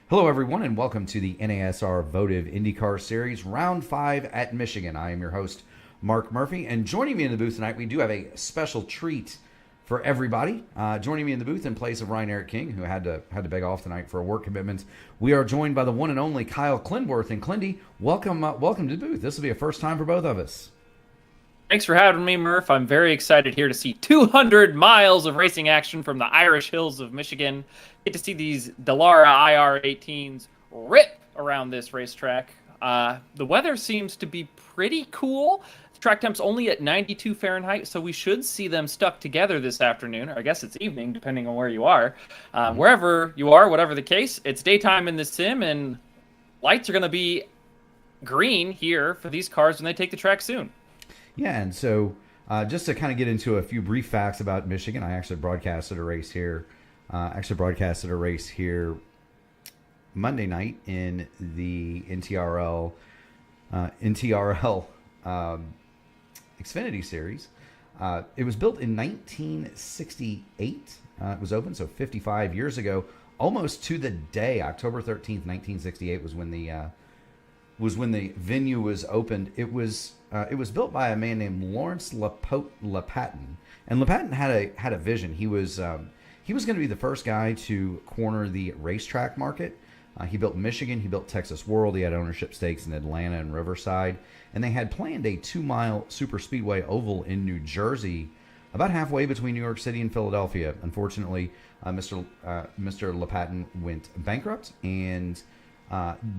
Hello, everyone, and welcome to the NASR Votive IndyCar Series, Round 5 at Michigan. I am your host, Mark Murphy, and joining me in the booth tonight, we do have a special treat for everybody. Joining me in the booth in place of Ryan Eric King, who had to beg off tonight for a work commitment, we are joined by the one and only Kyle Klindworth. And Clindy, welcome to the booth. This will be a first time for both of us. Thanks for having me, Murph. I'm very excited here to see 200 miles of racing action from the Irish hills of Michigan. Get to see these Dallara IR18s rip around this racetrack. The weather seems to be pretty cool. The track temp's only at 92 Fahrenheit, so we should see them stuck together this afternoon, or I guess it's evening, depending on where you are. Wherever you are, whatever the case, it's daytime in the sim, and lights are going to be green here for these cars when they take the track soon. Yeah, and so just to kind of get into a few brief facts about Michigan, I actually broadcasted a race here. Monday night in the NTRL Xfinity Series. It was built in 1968. It was open, so 55 years ago, almost to the day. October 13th, 1968 was when the venue was opened. It was built by a man named Lawrence Lapatton, and Lapatton had a vision. He was going to be the first guy to corner the racetrack market. He built Michigan. He built Texas World. He had ownership stakes in Atlanta and Riverside, and they had planned a 2-mile super speedway oval in New Jersey, about halfway between New York City and Philadelphia. Unfortunately, Mr. Lapatton went bankrupt, and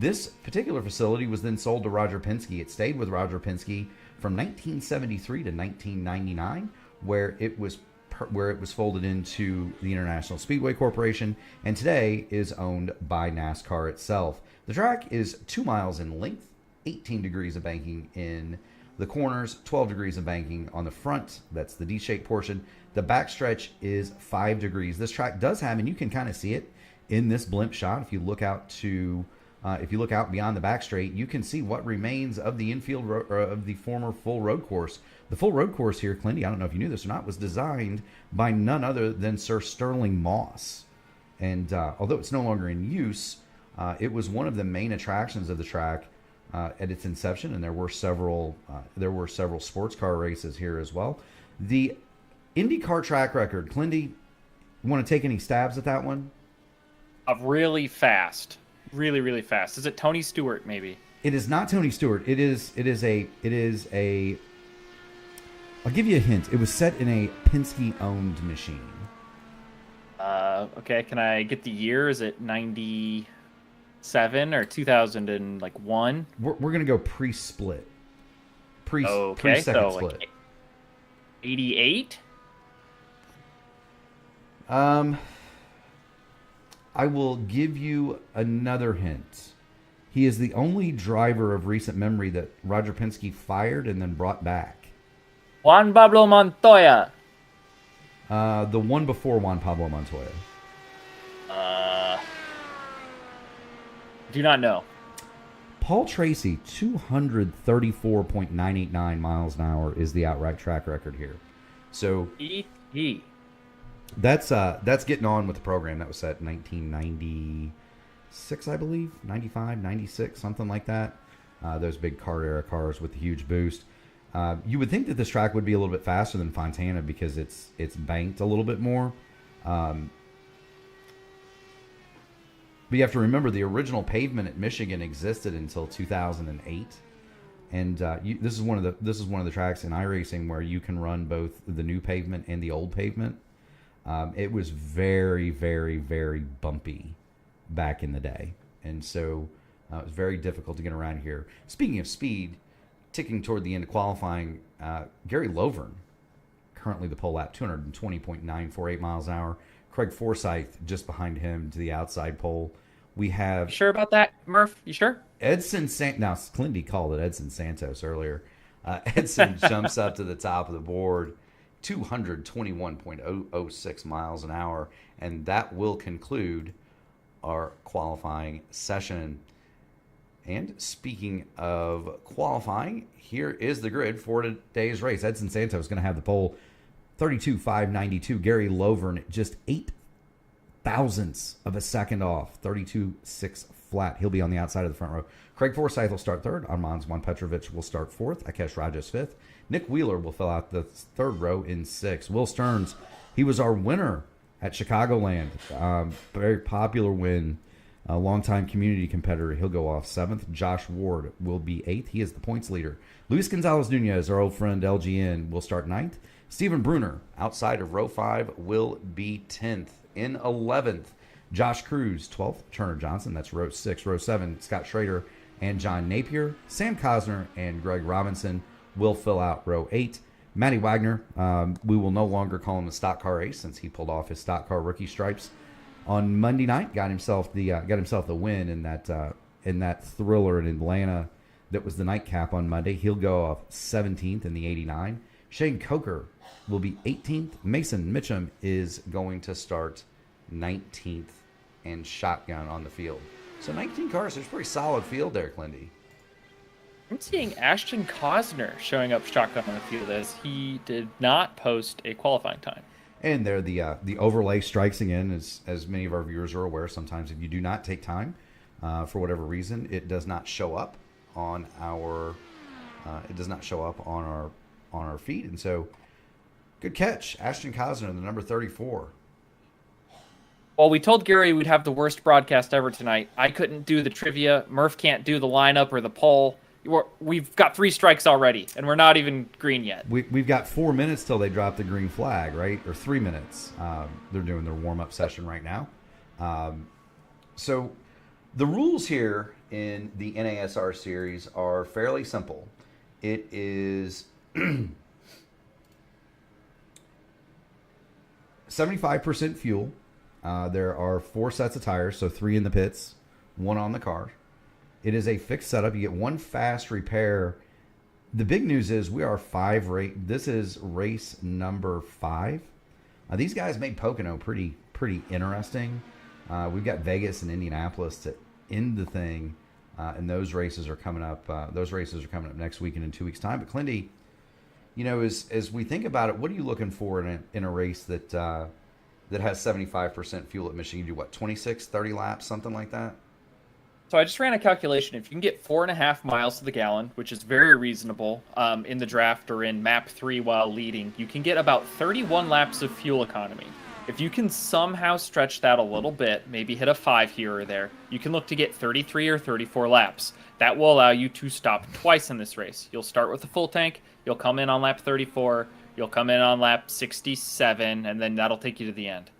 this particular facility was then sold to Roger Penske. It stayed with Roger Penske from 1973 to 1999, where it was folded into the International Speedway Corporation, and today is owned by NASCAR itself. The track is 2 miles in length, 18 degrees of banking in the corners, 12 degrees of banking on the front. That's the D-shaped portion. The backstretch is 5 degrees. This track does have, and you can kind of see it in this blimp shot. If you look out beyond the back straight, you can see what remains of the infield of the former full road course. The full road course here, Clindy, I don't know if you knew this or not, was designed by none other than Sir Sterling Moss. And although it's no longer in use, it was one of the main attractions of the track at its inception, and there were several sports car races here as well. The IndyCar track record, Clindy, you want to take any stabs at that one? Really fast. Really, really fast. Is it Tony Stewart, maybe? It is not Tony Stewart. It is a I'll give you a hint. It was set in a Penske-owned machine. Okay. Can I get the year? Is it 97 or 2001? We're going to go pre-split. Okay, Pre-second so split. like 88? I will give you another hint. He is the only driver of recent memory that Roger Penske fired and then brought back. Juan Pablo Montoya. The one before Juan Pablo Montoya. Do not know. Paul Tracy, 234.989 miles an hour is the outright track record here. So E.T. That's getting on with the program. That was set in 1996, I believe, 95, 96, something like that. Those big kart era cars with the huge boost. You would think that this track would be a little bit faster than Fontana because it's banked a little bit more. But you have to remember the original pavement at Michigan existed until 2008, and this is one of the tracks in iRacing where you can run both the new pavement and the old pavement. It was very, very, very bumpy back in the day, and so it was very difficult to get around here. Speaking of speed, ticking toward the end of qualifying, Gary Lovern, currently the pole lap, 220.948 miles an hour. Craig Forsyth just behind him to the outside pole. We have... You sure about that, Murph? You sure? Edson Santos. Now, Clindy called it Edson Santos earlier. Edson jumps up to the top of the board, 221.006 miles an hour, and that will conclude our qualifying session. And speaking of qualifying, here is the grid for today's race. Edson Santos is going to have the pole 32,592. Gary Lovern just 8 thousandths of a second off, 32.6 flat. He'll be on the outside of the front row. Craig Forsyth will start third. Armand Petrovich will start fourth. Akesh Rajas fifth. Nick Wheeler will fill out the third row in sixth. Will Stearns, he was our winner at Chicagoland. Very popular win. A longtime community competitor. He'll go off seventh. Josh Ward will be eighth. He is the points leader. Luis Gonzalez Nunez, our old friend LGN, will start ninth. Stephen Bruner, outside of row 5, will be 10th. In 11th, Josh Cruz, 12th. Turner Johnson, that's row 6. Row 7, Scott Schrader and John Napier. Sam Cosner and Greg Robinson will fill out row 8. Matty Wagner, we will no longer call him a stock car ace since he pulled off his stock car rookie stripes on Monday night. Got himself the win in that thriller in Atlanta that was the nightcap on Monday. He'll go off 17th in the 89. Shane Coker will be 18th. Mason Mitchum is going to start 19th and shotgun on the field. So 19 cars, there's a pretty solid field there, Clindy. I'm seeing Ashton Cosner showing up shotgun on the field as he did not post a qualifying time. And there, the overlay strikes again, as many of our viewers are aware. Sometimes if you do not take time for whatever reason, it does not show up on our on our feed. And so, good catch, Ashton Cosner, the number 34. Well, we told Gary we'd have the worst broadcast ever tonight. I couldn't do the trivia. Murph can't do the lineup or the poll. We've got 3 strikes already, and we're not even green yet. We've got 4 minutes till they drop the green flag, right? Or 3 minutes. They're doing their warm-up session right now. So the rules here in the NASR series are fairly simple. It is 75% fuel. There are 4 sets of tires, so 3 in the pits, 1 on the car. It is a fixed setup. You get 1 fast repair. The big news is we are 5 this is race number 5. These guys made Pocono pretty interesting. We've got Vegas and Indianapolis to end the thing, and those races are coming up. Next week and in 2 weeks' time. But Clindy, as we think about it, what are you looking for in a race that has 75% fuel at Michigan? You do what, 26, 30 laps, something like that? So I just ran a calculation. If you can get 4.5 miles to the gallon, which is very reasonable in the draft or in map 3 while leading, you can get about 31 laps of fuel economy. If you can somehow stretch that a little bit, maybe hit a 5 here or there, you can look to get 33 or 34 laps. That will allow you to stop twice in this race. You'll start with a full tank, you'll come in on lap 34, you'll come in on lap 67, and then that'll take you to the end.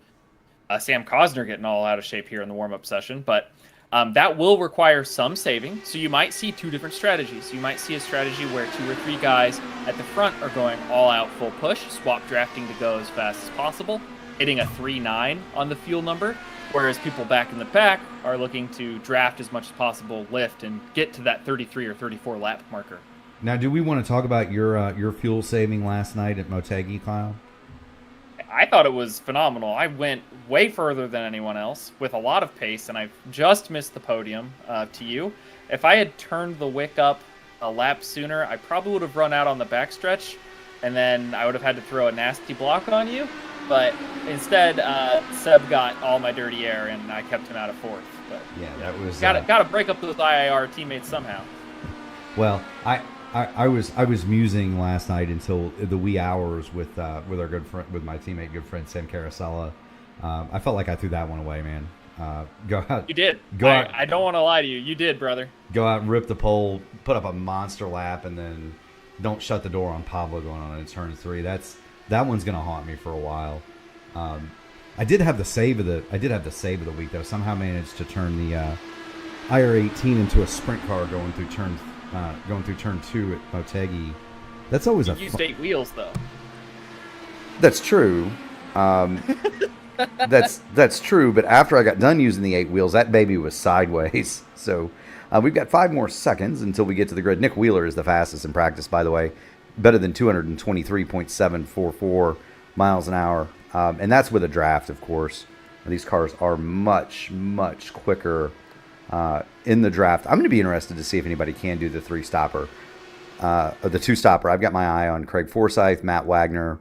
Sam Cosner getting all out of shape here in the warm-up session, but that will require some saving, so you might see 2 different strategies. You might see a strategy where 2 or 3 guys at the front are going all out full push, swap drafting to go as fast as possible, hitting a 3.9 on the fuel number, whereas people back in the pack are looking to draft as much as possible, lift, and get to that 33 or 34 lap marker. Now, do we want to talk about your fuel saving last night at Motegi, Kyle? I thought it was phenomenal. I went way further than anyone else with a lot of pace, and I just missed the podium to you. If I had turned the wick up a lap sooner, I probably would have run out on the backstretch, and then I would have had to throw a nasty block on you. But instead, Seb got all my dirty air, and I kept him out of 4th. But yeah, that was got to break up those IIR teammates somehow. Well, I was musing last night until the wee hours with our good friend, with my teammate, good friend Sam Carasella. I felt like I threw that one away, man. Go out. You did. Out. I don't want to lie to you. You did, brother. Go out and rip the pole, put up a monster lap, and then don't shut the door on Pablo going on in turn 3. That one's gonna haunt me for a while. I did have the save of the week though. Somehow managed to turn the IR18 into a sprint car going through turn 2 at Motegi. That's always you used 8 wheels though. That's true. That's true. But after I got done using the 8 wheels, that baby was sideways. So we've got 5 more seconds until we get to the grid. Nick Wheeler is the fastest in practice, by the way. Better than 223.744 miles an hour. And that's with a draft, of course. These cars are much, much quicker in the draft. I'm going to be interested to see if anybody can do the 3-stopper. Or the 2-stopper. I've got my eye on Craig Forsyth, Matt Wagner,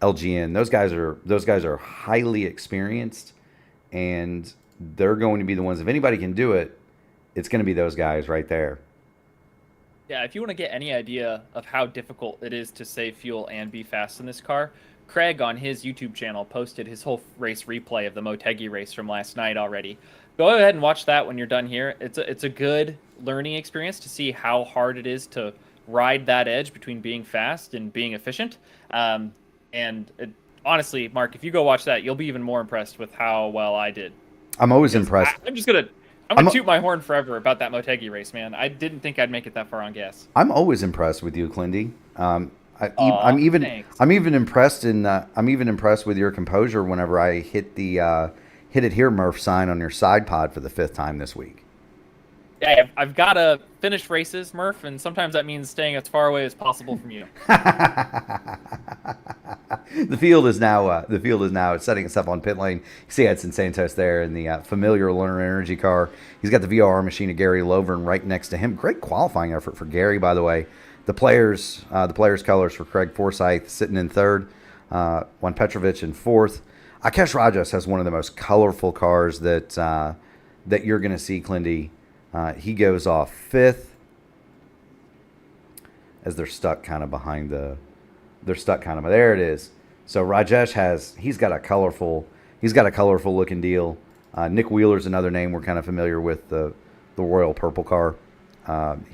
LGN. Those guys are highly experienced, and they're going to be the ones. If anybody can do it, it's going to be those guys right there. Yeah, if you want to get any idea of how difficult it is to save fuel and be fast in this car, Craig on his YouTube channel posted his whole race replay of the Motegi race from last night already. Go ahead and watch that when you're done here. It's a good learning experience to see how hard it is to ride that edge between being fast and being efficient. Honestly, Mark, if you go watch that, you'll be even more impressed with how well I did. I'm always impressed. I'm gonna toot my horn forever about that Motegi race, man. I didn't think I'd make it that far on gas. I'm always impressed with you, Clindy. I'm even impressed with your composure whenever I hit the hit it here, Murph sign on your side pod for the 5th time this week. Yeah, I've got to finish races, Murph, and sometimes that means staying as far away as possible from you. The field is now setting itself on pit lane. You see Edson Santos there in the familiar Lerner Energy car. He's got the VOR machine of Gary Lovern right next to him. Great qualifying effort for Gary, by the way. The players' colors for Craig Forsyth sitting in 3rd, Juan Petrovich in 4th. Akash Rajas has one of the most colorful cars that you're going to see, Clindy. He goes off 5th as they're stuck kind of behind the. They're stuck kind of. There it is. So Rajesh he's got a colorful looking deal. Nick Wheeler's another name we're kind of familiar with, the Royal Purple car.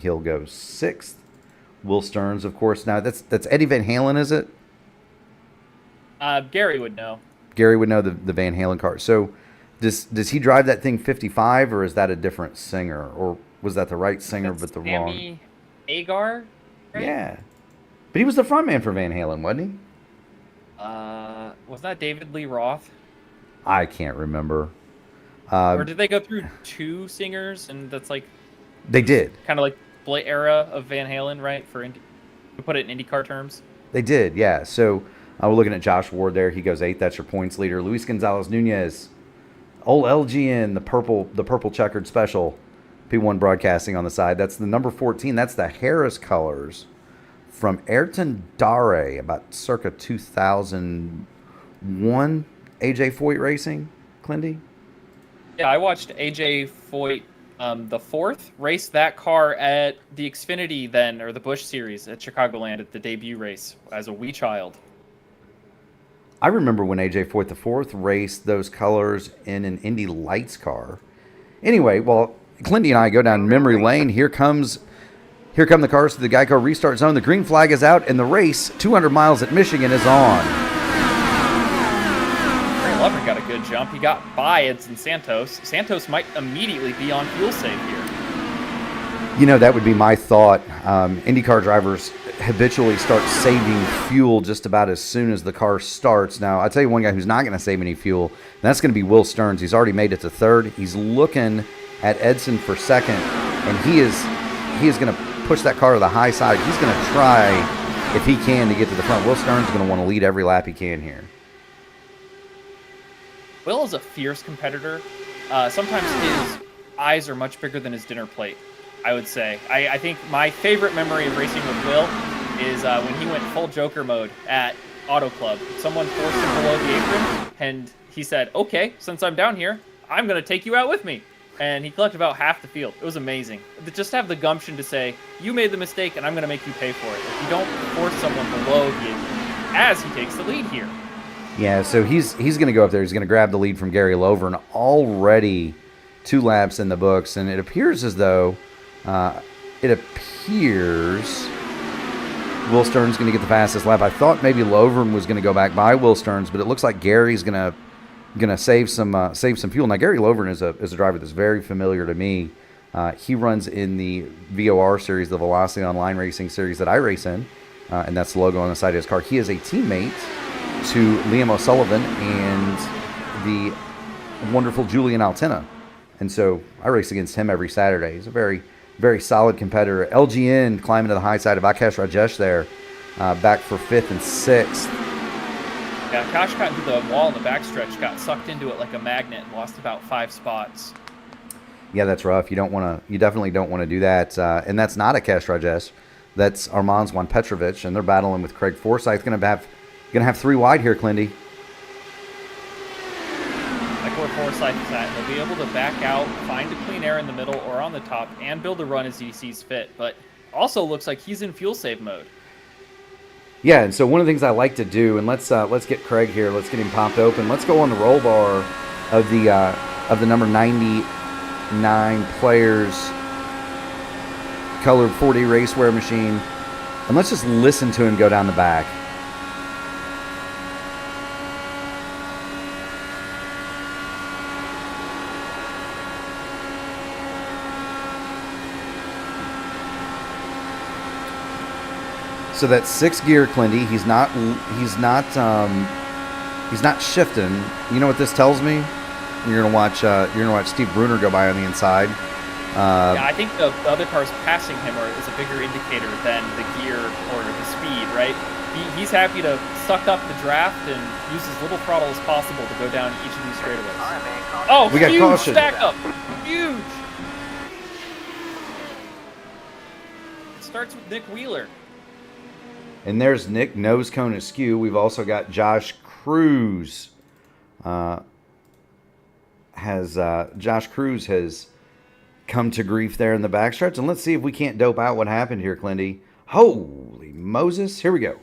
He'll go 6th. Will Stearns, of course. Now that's Eddie Van Halen, is it? Gary would know. Gary would know the Van Halen car. So does he drive that thing 55, or is that a different singer, or was that the right singer but the wrong? Sammy Agar. Right? Yeah, but he was the front man for Van Halen, wasn't he? Was that David Lee Roth? I can't remember. Or did they go through 2 singers, and that's like they did kind of like split era of Van Halen, right? To put it in IndyCar terms. They did, yeah. So we're looking at Josh Ward there. He goes 8th. That's your points leader. Luis Gonzalez Nunez, old LGN, the purple checkered special, P1 Broadcasting on the side. That's the number 14. That's the Harris colors from Ayrton Dare, about circa 2001. AJ Foyt Racing, Clindy. Yeah, I watched AJ Foyt, the 4th, race that car at the Xfinity then, or the Busch Series at Chicagoland at the debut race as a wee child. I remember when AJ Foyt the 4th raced those colors in an Indy Lights car. Anyway, well, Clindy and I go down memory lane. Here come the cars to the Geico restart zone. The green flag is out, and the race, 200 miles at Michigan, is on. Gary Lovren got a good jump. He got by Edson Santos. Santos might immediately be on fuel save here. You know, that would be my thought. IndyCar drivers habitually start saving fuel just about as soon as the car starts. Now, I'll tell you one guy who's not going to save any fuel, and that's going to be Will Stearns. He's already made it to 3rd. He's looking at Edson for 2nd, and he is going to push that car to the high side. He's going to try, if he can, to get to the front. Will Stearns is going to want to lead every lap he can here. Will is a fierce competitor. Sometimes his eyes are much bigger than his dinner plate, I would say. I think my favorite memory of racing with Will is when he went full Joker mode at Auto Club. Someone forced him below the apron, and he said, "Okay, since I'm down here, I'm going to take you out with me." And he collected about half the field. It was amazing. Just have the gumption to say, "You made the mistake, and I'm going to make you pay for it." If you don't force someone below the apron, as he takes the lead here. Yeah, so he's going to go up there. He's going to grab the lead from Gary Lovern. Already 2 laps in the books, and it appears as though Will Stearns going to get the fastest lap. I thought maybe Lovern was going to go back by Will Stearns, but it looks like Gary's going to save some fuel. Now, Gary Lovern is a driver that's very familiar to me. He runs in the VOR series, the Velocity Online Racing series that I race in, and that's the logo on the side of his car. He is a teammate to Liam O'Sullivan and the wonderful Julian Altina. And so I race against him every Saturday. He's a very, very solid competitor. LGN climbing to the high side of Akash Rajesh there, back for 5th and 6th. Yeah, Akash got into the wall in the backstretch, got sucked into it like a magnet, and lost about 5 spots. Yeah, that's rough. You definitely don't want to do that. And that's not Akash Rajesh. That's Armand's Juan Petrovich, and they're battling with Craig Forsyth. Going to have Gonna have 3 wide here, Clindy. Like where Forsyth is at. He'll be able to back out, find a clean air in the middle or on the top, and build a run as he sees fit. But also looks like he's in fuel save mode. Yeah, and so one of the things I like to do, and let's get Craig here. Let's get him popped open. Let's go on the roll bar of the number 99 players colored 4D racewear machine, and let's just listen to him go down the back. So that's 6 gear, Clindy. He's not shifting. You know what this tells me? You're gonna watch Steve Bruner go by on the inside. Yeah, I think the other cars passing him is a bigger indicator than the gear or the speed, right? He's happy to suck up the draft and use as little throttle as possible to go down each of these straightaways. Oh, we got huge caution. stack up! Huge! It starts with Nick Wheeler. And there's Nick, nose cone askew. We've also got Josh Cruz. Josh Cruz has come to grief there in the backstretch, and let's see if we can't dope out what happened here, Clindy. Holy Moses! Here we go.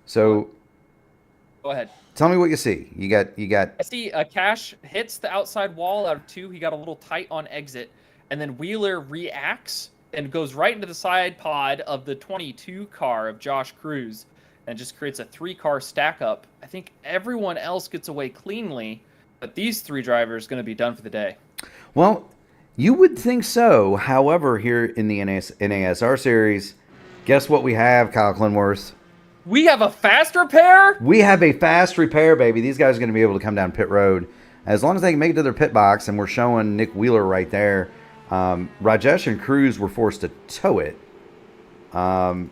So, go ahead. Tell me what you see. You got. I see Cash hits the outside wall out of 2. He got a little tight on exit, and then Wheeler reacts and goes right into the side pod of the 22 car of Josh Cruz, and just creates a 3-car stack up. I think everyone else gets away cleanly, but these 3 drivers going to be done for the day. Well, you would think so. However, here in the NASR Series, guess what we have, Kyle Clinworth? We have a fast repair? We have a fast repair, baby. These guys are going to be able to come down pit road. As long as they can make it to their pit box, and we're showing Nick Wheeler right there. Rajesh and Cruz were forced to tow it. Well,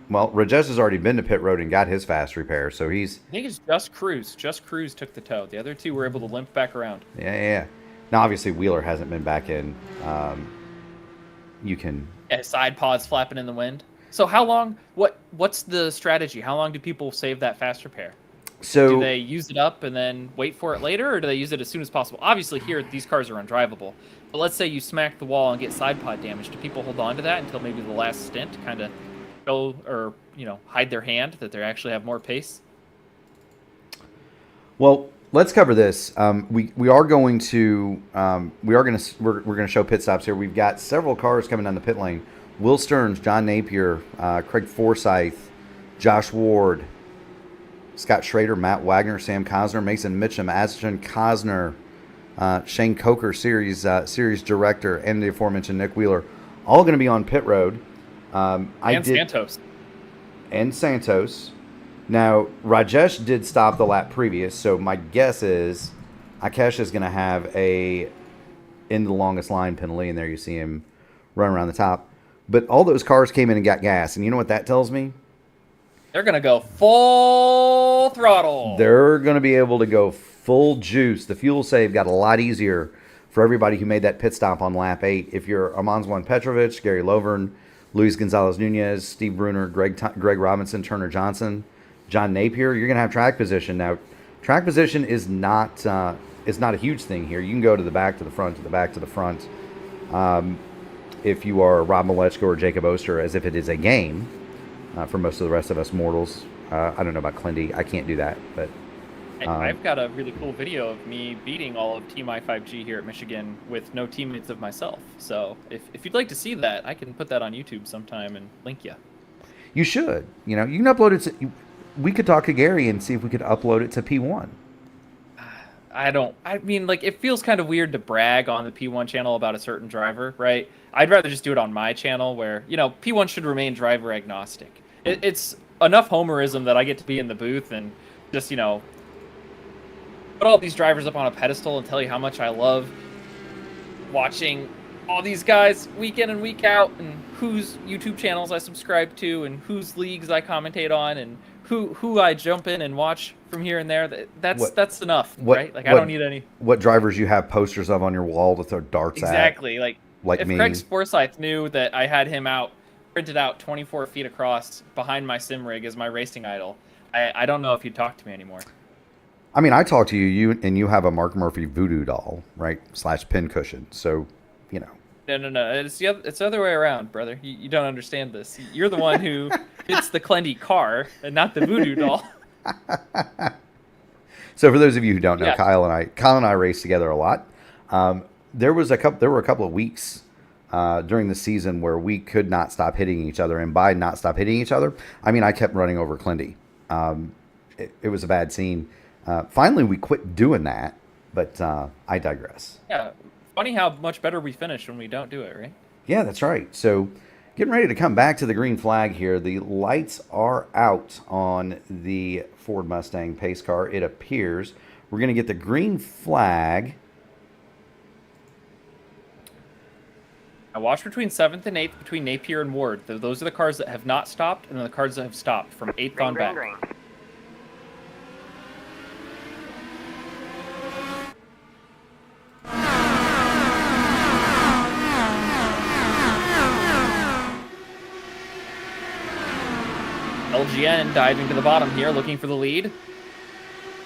Rajesh has already been to pit road and got his fast repair, so he's... I think it's just Cruz. Just Cruz took the tow. The other 2 were able to limp back around. Yeah. Now, obviously, Wheeler hasn't been back in. You can... Yeah, side pods flapping in the wind. So how long... What's the strategy? How long do people save that fast repair? So do they use it up and then wait for it later, or do they use it as soon as possible? Obviously, here, these cars are undrivable. But let's say you smack the wall and get side pod damage. Do people hold on to that until maybe the last stint to kind of show or, hide their hand that they actually have more pace? Well, let's cover this. We're going to show pit stops here. We've got several cars coming down the pit lane. Will Stearns, John Napier, Craig Forsyth, Josh Ward, Scott Schrader, Matt Wagner, Sam Cosner, Mason Mitchum, Ashton Cosner, Shane Coker, series director, and the aforementioned Nick Wheeler, all going to be on pit road. Santos. And Santos. Now, Rajesh did stop the lap previous, so my guess is Akesh is going to have in the longest line penalty, and there you see him run around the top. But all those cars came in and got gas, and you know what that tells me? They're going to go full throttle. They're going to be able to go full juice. The fuel save got a lot easier for everybody who made that pit stop on lap 8. If you're Armanzwan Petrovic, Gary Lovern, Luis Gonzalez-Nunez, Steve Bruner, Greg Robinson, Turner Johnson, John Napier, you're going to have track position. Now, track position is not a huge thing here. You can go to the back, to the front, to the back, to the front. If you are Rob Malechko or Jacob Oster, as if it is a game. For most of the rest of us mortals. I don't know about Clindy. I can't do that. But I've got a really cool video of me beating all of Team I5G here at Michigan with no teammates of myself. So if you'd like to see that, I can put that on YouTube sometime and link you. You should. You can upload it to... We could talk to Gary and see if we could upload it to P1. It feels kind of weird to brag on the P1 channel about a certain driver, right? I'd rather just do it on my channel where, P1 should remain driver agnostic. It's enough homerism that I get to be in the booth and just, put all these drivers up on a pedestal and tell you how much I love watching all these guys week in and week out, and whose YouTube channels I subscribe to, and whose leagues I commentate on, and who I jump in and watch from here and there. That's enough, right? I don't need any. What drivers you have posters of on your wall to throw darts at? Exactly. Like if me. Craig Forsyth knew that I had him printed out 24 feet across behind my sim rig as my racing idol, I don't know if you'd talk to me anymore. I mean, I talk to you have a Mark Murphy voodoo doll, right? / pincushion. So, you know. No. It's the other way around, brother. You don't understand this. You're the one who fits the Clendy car and not the voodoo doll. So for those of you who don't know, Yeah. Kyle and I race together a lot. There were a couple of weeks during the season where we could not stop hitting each other, and by not stop hitting each other, I mean I kept running over Clendy. It was a bad scene. Finally, we quit doing that, but I digress. Yeah. Funny how much better we finish when we don't do it, right? Yeah, that's right. So getting ready to come back to the green flag here. The lights are out on the Ford Mustang pace car, it appears. We're going to get the green flag. I watched between 7th and 8th between Napier and Ward. Those are the cars that have not stopped, and then the cars that have stopped from 8th on back. Green. LGN diving to the bottom here, looking for the lead.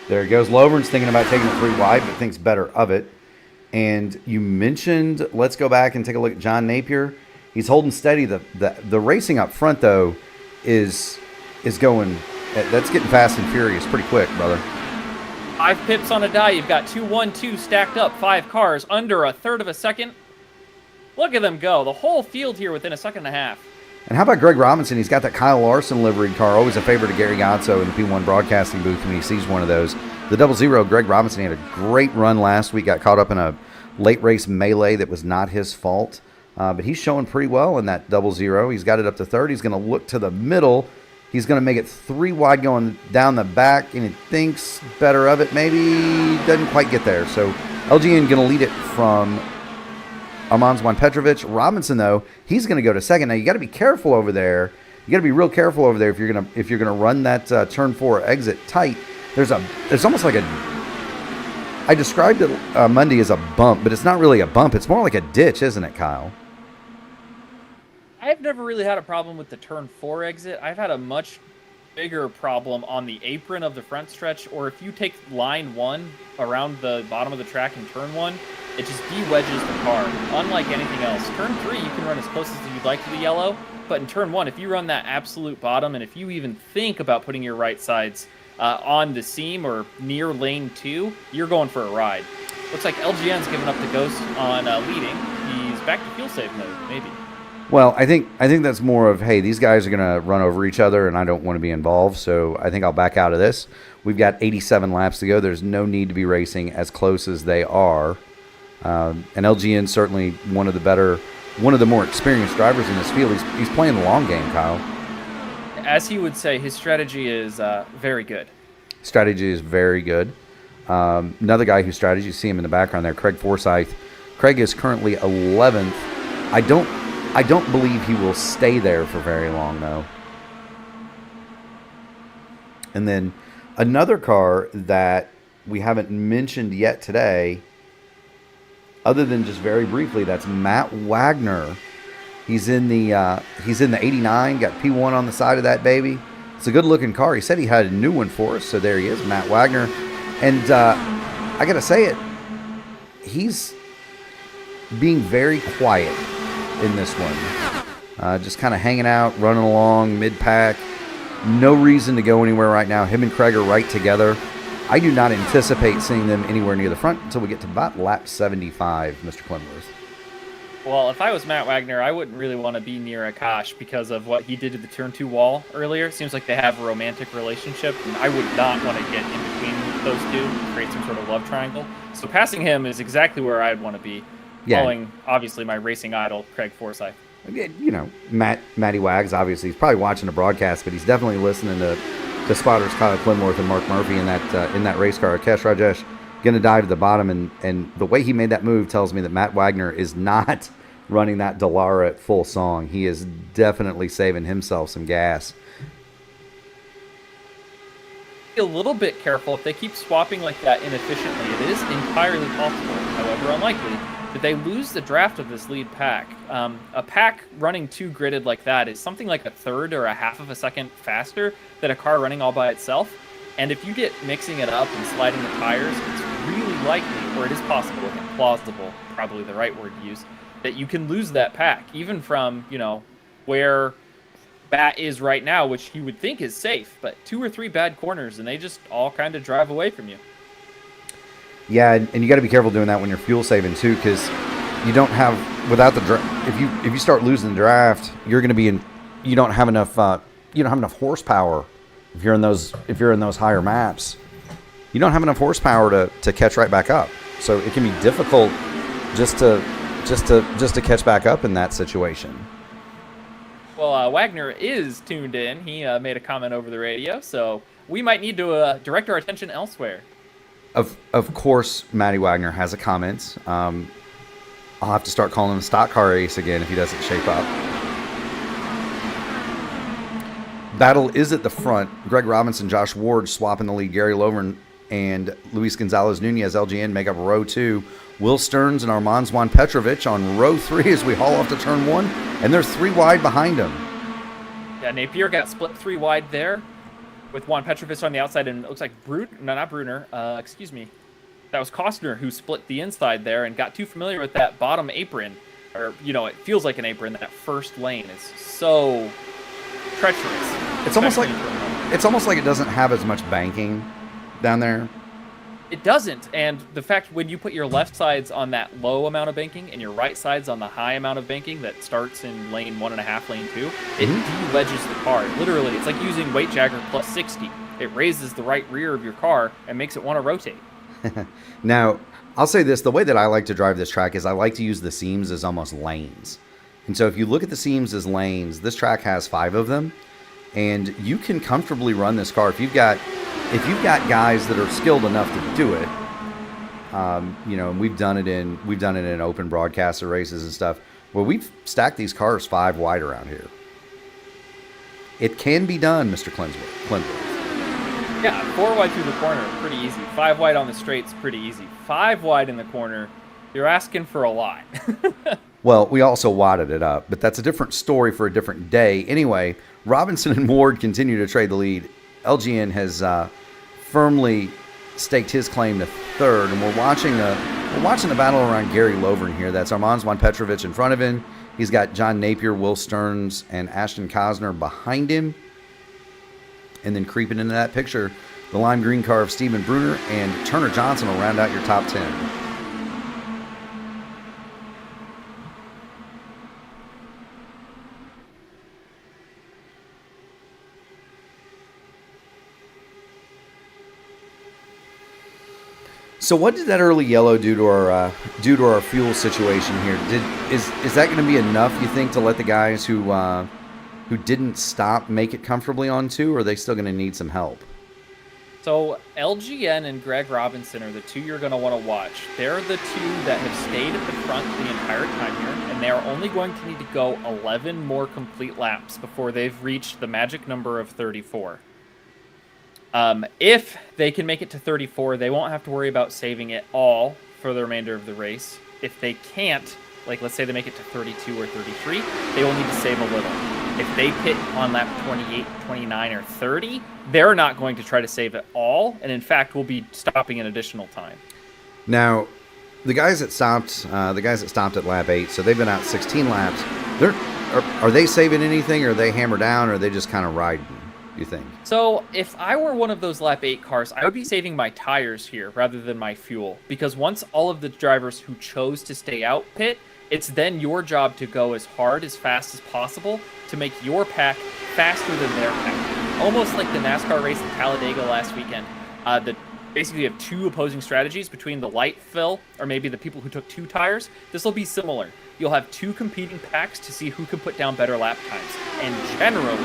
There he goes. Lovren's thinking about taking it 3 wide, but thinks better of it. And you mentioned, let's go back and take a look at John Napier. He's holding steady. The racing up front, though, is going, that's getting fast and furious pretty quick, brother. 5 pips on a die. You've got 2-1-2 stacked up, 5 cars under a third of a second. Look at them go. The whole field here within a second and a half. And how about Greg Robinson? He's got that Kyle Larson liveried car. Always a favorite of Gary Gonzo in the P1 broadcasting booth when he sees one of those. The 00, Greg Robinson, had a great run last week. Got caught up in a late race melee that was not his fault. But he's showing pretty well in that 00. He's got it up to third. He's going to look to the middle. He's going to make it 3 wide going down the back, and he thinks better of it. Maybe doesn't quite get there. So LGN going to lead it from Armand Juan Petrovich. Robinson, though, he's going to go to second. Now you got to be careful over there. You got to be real careful over there if you're gonna run that turn 4 exit tight. There's almost like I described it Monday as a bump, but it's not really a bump. It's more like a ditch, isn't it, Kyle? I've never really had a problem with the turn 4 exit. I've had a much bigger problem on the apron of the front stretch, or if you take line 1 around the bottom of the track in turn 1, it just de-wedges the car, unlike anything else. Turn 3, you can run as close as you'd like to the yellow, but in turn 1, if you run that absolute bottom, and if you even think about putting your right sides on the seam or near lane 2, you're going for a ride. Looks like LGN's giving up the ghost on leading. He's back to fuel save mode, maybe. Well, I think that's more of, hey, these guys are going to run over each other, and I don't want to be involved, so I think I'll back out of this. We've got 87 laps to go. There's no need to be racing as close as they are. And LGN certainly one of the more experienced drivers in this field. He's playing the long game, Kyle. As he would say, his strategy is very good. Strategy is very good. Another guy whose strategy, you see him in the background there, Craig Forsyth. Craig is currently 11th. I don't believe he will stay there for very long, though. And then another car that we haven't mentioned yet today, other than just very briefly, that's Matt Wagner. He's in the 89, got P1 on the side of that baby. It's a good-looking car. He said he had a new one for us, so there he is, Matt Wagner. And I got to say it, he's being very quiet in this one. Just kind of hanging out, running along, mid-pack. No reason to go anywhere right now. Him and Craig are right together. I do not anticipate seeing them anywhere near the front until we get to about lap 75, Mr. Clemworth. Well, if I was Matt Wagner, I wouldn't really want to be near Akash because of what he did to the turn 2 wall earlier. Seems like they have a romantic relationship, and I would not want to get in between those two, create some sort of love triangle. So passing him is exactly where I'd want to be, following, obviously, my racing idol, Craig Forsyth. You know, Matty Wags, obviously, he's probably watching the broadcast, but he's definitely listening to spotters Kyle Clemworth and Mark Murphy in that race car. Kesh Rajesh going to dive to the bottom, and the way he made that move tells me that Matt Wagner is not running that Dallara at full song. He is definitely saving himself some gas. Be a little bit careful if they keep swapping like that inefficiently. It is entirely possible, however unlikely, Did they lose the draft of this lead pack? A pack running 2 gridded like that is something like a third or a half of a second faster than a car running all by itself. And if you get mixing it up and sliding the tires, it's really likely, or it is possible, I think plausible, probably the right word to use, that you can lose that pack, even from, where Bat is right now, which you would think is safe, but 2 or 3 bad corners, and they just all kind of drive away from you. Yeah, and you got to be careful doing that when you're fuel saving too, because you don't have without the if you start losing the draft, you're going to be in. You don't have enough horsepower if you're in those higher maps. You don't have enough horsepower to catch right back up. So it can be difficult just to catch back up in that situation. Well, Wagner is tuned in. He made a comment over the radio, so we might need to direct our attention elsewhere. Of course, Matty Wagner has a comment. I'll have to start calling him Stock Car Ace again if he doesn't shape up. Battle is at the front. Greg Robinson, Josh Ward swapping the lead. Gary Lovren and Luis Gonzalez Nunez, LGN, make up row 2. Will Stearns and Armand Juan Petrovic on row 3 as we haul off to turn 1. And they're 3 wide behind him. Yeah, Napier got split 3 wide there, with Juan Petrovic on the outside, and it looks like not Bruner, excuse me. That was Costner who split the inside there and got too familiar with that bottom apron. Or, it feels like an apron. That first lane is so treacherous. It's almost like it doesn't have as much banking down there. It doesn't, and the fact when you put your left sides on that low amount of banking and your right sides on the high amount of banking that starts in lane 1.5, lane 2, it de-wedges the car. Literally, it's like using weight jagger plus 60. It raises the right rear of your car and makes it want to rotate. Now, I'll say this, the way that I like to drive this track is I like to use the seams as almost lanes. And so if you look at the seams as lanes, this track has 5 of them, and you can comfortably run this car. If you've got guys that are skilled enough to do it, and we've done it in open broadcaster races and stuff, where we've stacked these cars 5 wide around here. It can be done, Mr. Clinsworth. Yeah, 4 wide through the corner, pretty easy. 5 wide on the straights, pretty easy. 5 wide in the corner, you're asking for a lot. Well, we also wadded it up, but that's a different story for a different day. Anyway, Robinson and Ward continue to trade the lead. LGN has firmly staked his claim to 3rd, and we're watching the battle around Gary Lovren here. That's Armand Juan Petrovic in front of him. He's got John Napier, Will Stearns, and Ashton Cosner behind him. And then creeping into that picture, the lime green car of Stephen Bruner and Turner Johnson will round out your top 10. So what did that early yellow do to our fuel situation here? Is that going to be enough, you think, to let the guys who didn't stop make it comfortably on 2, or are they still going to need some help? So LGN and Greg Robinson are the 2 you're going to want to watch. They're the 2 that have stayed at the front the entire time here, and they are only going to need to go 11 more complete laps before they've reached the magic number of 34. If they can make it to 34, they won't have to worry about saving it all for the remainder of the race. If they can't, like let's say they make it to 32 or 33, they will need to save a little. If they pit on lap 28, 29, or 30, they're not going to try to save it all, and in fact will be stopping an additional time. Now, the guys that stopped at lap 8, so they've been out 16 laps. Are they saving anything, or are they hammered down, or are they just kind of riding, you think? So if I were one of those lap 8 cars, I would be saving my tires here rather than my fuel, because once all of the drivers who chose to stay out pit, it's then your job to go as hard, as fast as possible to make your pack faster than their pack. Almost like the NASCAR race in Talladega last weekend. Basically, you have 2 opposing strategies between the light fill, or maybe the people who took 2 tires. This will be similar. You'll have 2 competing packs to see who can put down better lap times. And generally,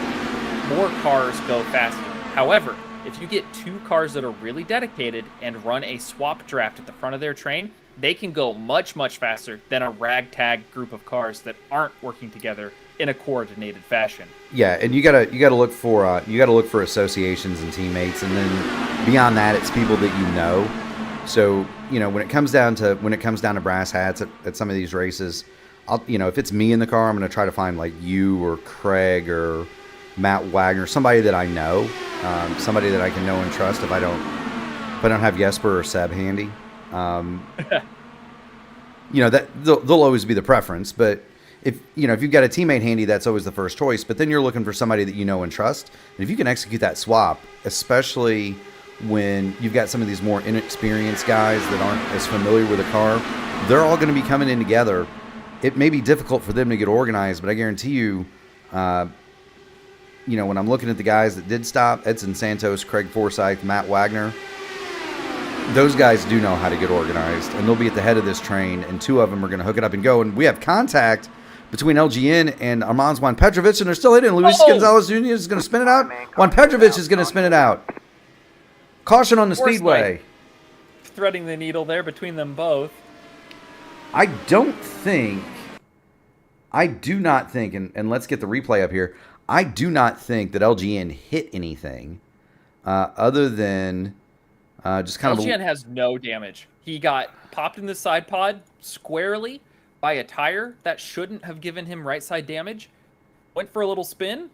more cars go faster. However, if you get 2 cars that are really dedicated and run a swap draft at the front of their train, they can go much, much faster than a ragtag group of cars that aren't working together in a coordinated fashion. Yeah, and you gotta look for associations and teammates, and then beyond that, it's people that you know. So, when it comes down to brass hats at some of these races, if it's me in the car, I'm going to try to find like you or Craig or Matt Wagner, somebody that I know, somebody that I can know and trust. If I don't have Jesper or Seb handy, that they'll always be the preference. But if you've got a teammate handy, that's always the first choice. But then you're looking for somebody that you know and trust. And if you can execute that swap, especially when you've got some of these more inexperienced guys that aren't as familiar with the car, they're all going to be coming in together. It may be difficult for them to get organized, but I guarantee you, when I'm looking at the guys that did stop, Edson Santos, Craig Forsyth, Matt Wagner, those guys do know how to get organized, and they'll be at the head of this train, and two of them are going to hook it up and go. And we have contact between LGN and Armand Juan Petrovic, and they're still hitting. Luis Gonzalez Jr. is going to spin it out. Juan Petrovic is going to spin it out. Caution on the speedway. Threading the needle there between them both. I do not think, and let's get the replay up here, I do not think that LGN hit anything other than just kind LGN has no damage. He got popped in the side pod squarely by a tire that shouldn't have given him right side damage. Went for a little spin.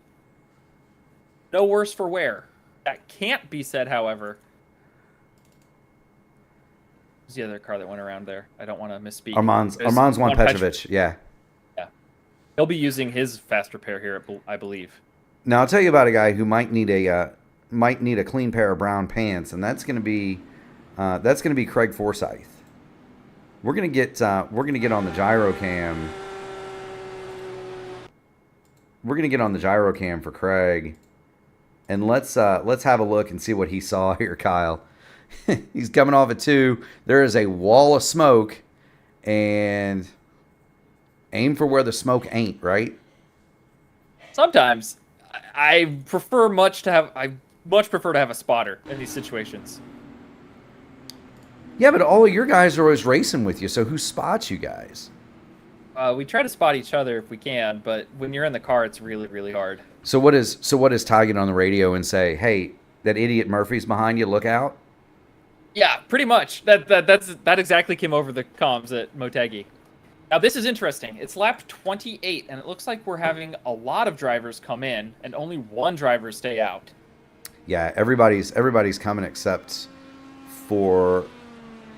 No worse for wear. That can't be said, however. Who's the other car that went around there? I don't want to misspeak. Armand Juan Petrovic, yeah. Yeah. He'll be using his fast repair here, I believe. Now, I'll tell you about a guy who might need a clean pair of brown pants, and that's going to be Craig Forsyth. We're going to get on the gyro cam. We're going to get on the gyro cam for Craig, and let's have a look and see what he saw here, Kyle. He's coming off at 2. There is a wall of smoke, and aim for where the smoke ain't, right? Sometimes I much prefer to have a spotter in these situations. Yeah, but all of your guys are always racing with you, so who spots you guys? We try to spot each other if we can, but when you're in the car, it's really, really hard. So what does Ty get on the radio and say? Hey, that idiot Murphy's behind you. Look out. Yeah, pretty much. That exactly came over the comms at Motegi. Now this is interesting. It's lap 28, and it looks like we're having a lot of drivers come in, and only one driver stay out. Yeah, everybody's coming except for,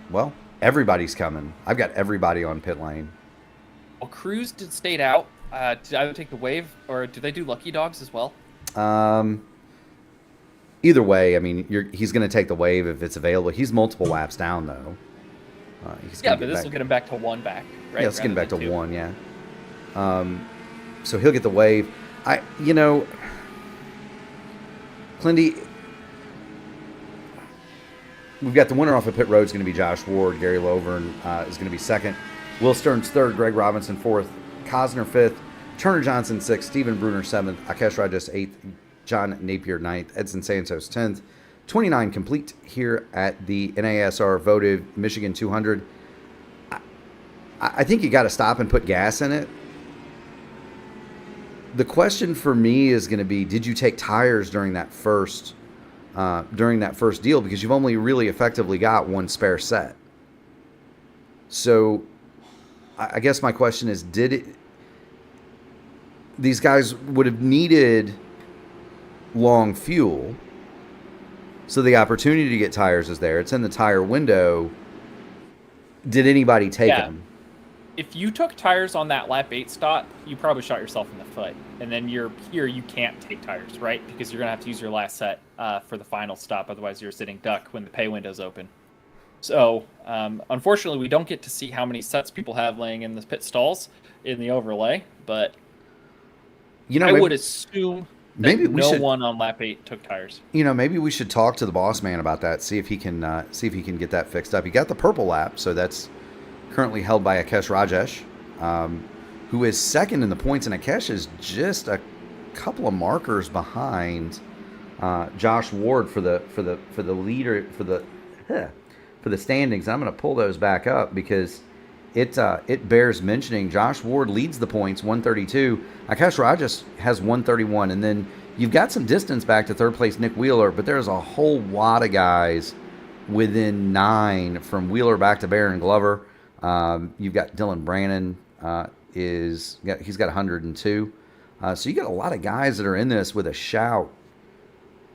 well, everybody's coming. I've got everybody on pit lane. Well, Cruz stayed out. Did either take the wave, or do they do lucky dogs as well? Either way, I mean, he's going to take the wave if it's available. He's multiple laps down, though. But this will get him back to 1 back, right? Yeah, let's get him back to 1, yeah. So he'll get the wave. Clindy, we've got the winner off of pit road is going to be Josh Ward. Gary Lovern is going to be 2nd. Will Stearns 3rd. Greg Robinson 4th. Cosner 5th. Turner Johnson 6th. Stephen Bruner 7th. Akesh Rajas 8th. John Napier 9th. Edson Santos 10th. 29 complete here at the NASR voted Michigan 200. I think you got to stop and put gas in it. The question for me is going to be, did you take tires during that first deal? Because you've only really effectively got one spare set. So I guess my question is, these guys would have needed long fuel, so the opportunity to get tires is there. It's in the tire window. Did anybody take them? If you took tires on that lap 8 stop, you probably shot yourself in the foot. And then you can't take tires, right? Because you're going to have to use your last set for the final stop. Otherwise, you're a sitting duck when the pay window's open. So, unfortunately, we don't get to see how many sets people have laying in the pit stalls in the overlay. But I would assume that one on lap 8 took tires. Maybe we should talk to the boss man about that. See if he can get that fixed up. He got the purple lap, so that's currently held by Akesh Rajesh, who is 2nd in the points, and Akesh is just a couple of markers behind Josh Ward for the leader for the standings. I'm going to pull those back up because it bears mentioning. Josh Ward leads the points 132. Akesh Rajesh has 131, and then you've got some distance back to 3rd place Nick Wheeler, but there's a whole lot of guys within 9 from Wheeler back to Barron Glover. You've got Dylan Brannon he's got 102. So you got a lot of guys that are in this with a shout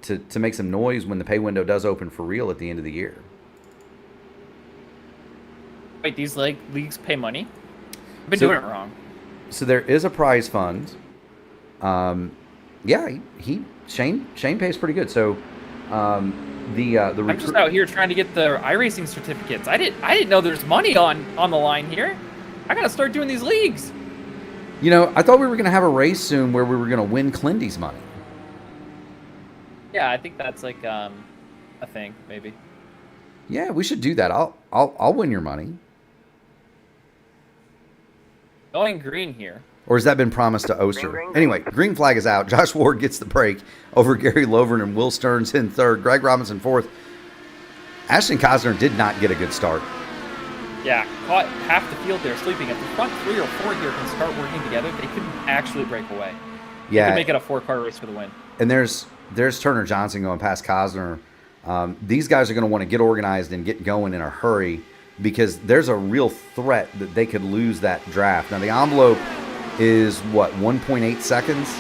to make some noise when the pay window does open for real at the end of the year. Wait, these leagues pay money? I've been doing it wrong. So there is a prize fund. Yeah, Shane pays pretty good. So I'm just out here trying to get the iRacing certificates. I didn't know there's money on the line here. I gotta start doing these leagues. You know, I thought we were gonna have a race soon where we were gonna win Clindy's money. Yeah, I think that's like a thing, maybe. Yeah, we should do that. I'll win your money. Going green here. Or has that been promised to Oster? Anyway, green flag is out. Josh Ward gets the break over Gary Lovern and Will Stearns in third. Greg Robinson fourth. Ashton Kosner did not get a good start. Yeah, caught half the field there sleeping. If the front 3 or 4 here can start working together, they could actually break away. Yeah. They could make it a 4-car race for the win. And there's Turner Johnson going past Kosner. These guys are going to want to get organized and get going in a hurry because there's a real threat that they could lose that draft. Now, the envelope is, what, 1.8 seconds?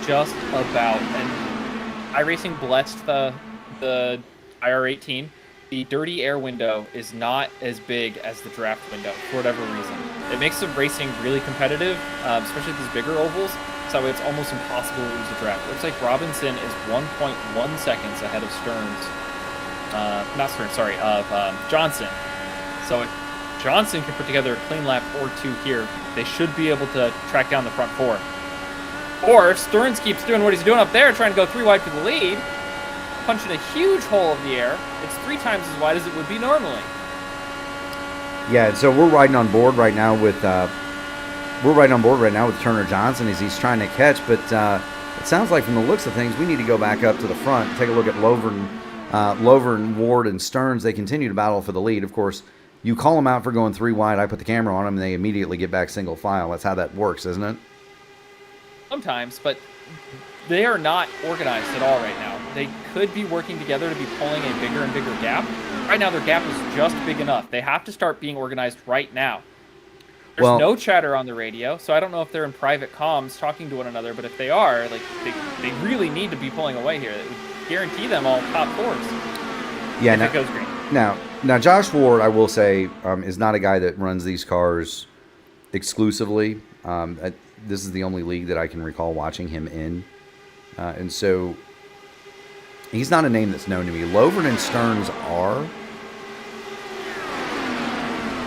Just about. And iRacing blessed the IR18. The dirty air window is not as big as the draft window for whatever reason. It makes the racing really competitive, especially these bigger ovals. So it's almost impossible to lose a draft. Looks like Robinson is 1.1 seconds ahead of Johnson. So if Johnson can put together a clean lap or 2 here, they should be able to track down the front 4. Or if Stearns keeps doing what he's doing up there, trying to go 3 wide for the lead, punching a huge hole in the air, it's 3 times as wide as it would be normally. Yeah, so we're riding on board right now with Turner Johnson as he's trying to catch, but it sounds like from the looks of things, we need to go back up to the front, take a look at Lovern, Ward, and Stearns. They continue to battle for the lead. Of course, you call them out for going 3 wide, I put the camera on them, and they immediately get back single file. That's how that works, isn't it? Sometimes, but they are not organized at all right now. They could be working together to be pulling a bigger and bigger gap. Right now, their gap is just big enough. They have to start being organized right now. There's no chatter on the radio, so I don't know if they're in private comms talking to one another, but if they are, like they really need to be pulling away here. It would guarantee them all top 4s. Yeah, if it goes green. Now, Josh Ward, I will say, is not a guy that runs these cars exclusively. This is the only league that I can recall watching him in. And so he's not a name that's known to me. Lovern and Stearns are.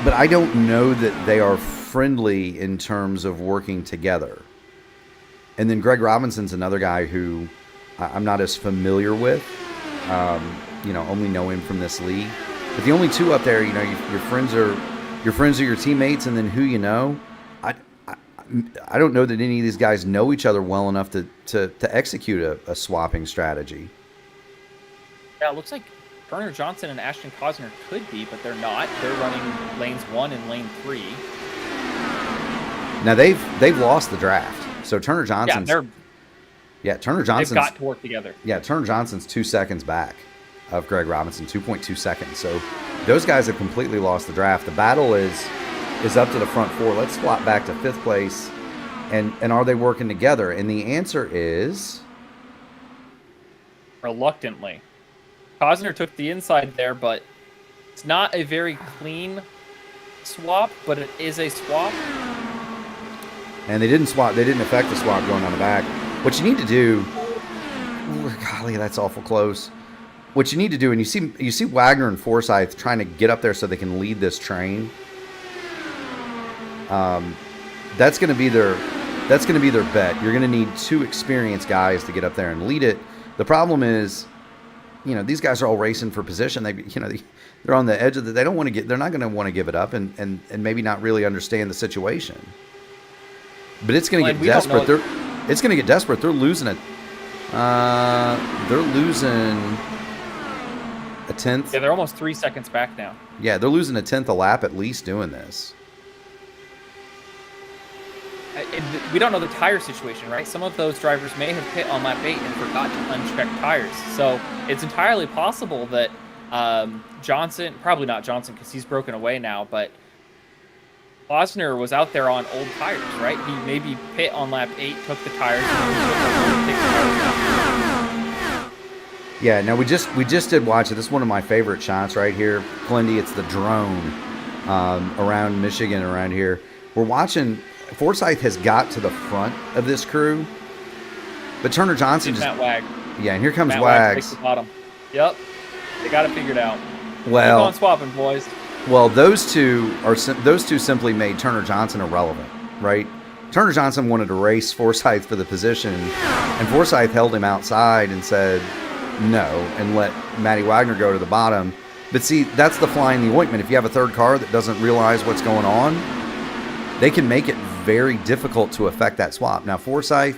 But I don't know that they are friendly in terms of working together. And then Greg Robinson's another guy who I'm not as familiar with. Only know him from this league. But the only 2 up there, your friends are your teammates, and then who you know. I don't know that any of these guys know each other well enough to execute a swapping strategy. Yeah, it looks like Turner Johnson and Ashton Kosner could be, but they're not. They're running lanes 1 and lane 3. Now they've lost the draft. So Turner Johnson's Turner Johnson's they've got to work together. Yeah, Turner Johnson's 2 seconds back of Greg Robinson, 2.2 seconds. So those guys have completely lost the draft. The battle is up to the front 4. Let's swap back to 5th place. And are they working together? And the answer is reluctantly. Kosner took the inside there, but it's not a very clean swap, but it is a swap. And they didn't swap. They didn't affect the swap going on the back. What you need to do, golly, that's awful close. What you need to do, and you see Wagner and Forsyth trying to get up there so they can lead this train. That's going to be their bet. You're going to need 2 experienced guys to get up there and lead it. The problem is, these guys are all racing for position. They're on the edge of they don't want to get. They're not going to want to give it up and maybe not really understand the situation. But it's going to get desperate. It's going to get desperate. They're losing it. They're losing a 10th. Yeah, they're almost 3 seconds back now. Yeah, they're losing a 10th a lap at least doing this. We don't know the tire situation, right? Some of those drivers may have hit on lap 8 and forgot to uncheck tires. So it's entirely possible that Johnson, probably not Johnson because he's broken away now, but Osner was out there on old tires, right? He maybe pit on lap 8, took the tires, and take the tires out. Yeah, no, we just did watch it. This is one of my favorite shots right here. Clindy, it's the drone around Michigan around here. We're watching, Forsythe has got to the front of this crew, but Turner Johnson just... Matt Wag. Yeah, and here comes Matt Wags. Takes the bottom. Yep, they got it figured out. Well, keep on swapping, boys. Well, those two simply made Turner Johnson irrelevant, right? Turner Johnson wanted to race Forsythe for the position, and Forsythe held him outside and said no, and let Matty Wagner go to the bottom. But see, that's the fly in the ointment. If you have a third car that doesn't realize what's going on, they can make it very difficult to affect that swap. Now, Forsythe,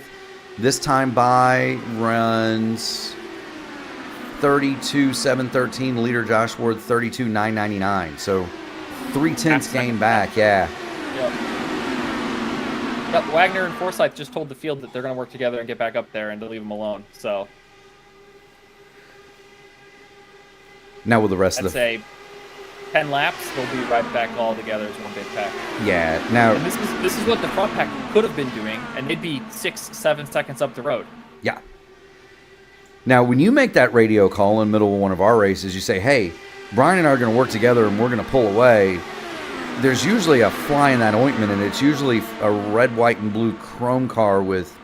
this time by, runs 32.713, leader Josh Ward 32.999. So 0.3 gain back, yeah. Yep, Wagner and Forsythe just told the field that they're going to work together and get back up there and to leave them alone. So now with the rest of the... I'd say 10 laps, they'll be right back all together as one big pack. Yeah, now... And this is what the front pack could have been doing, and they'd be 6-7 seconds up the road. Yeah. Now, when you make that radio call in the middle of one of our races, you say, hey, Brian and I are going to work together and we're going to pull away. There's usually a fly in that ointment, and it's usually a red, white, and blue chrome car with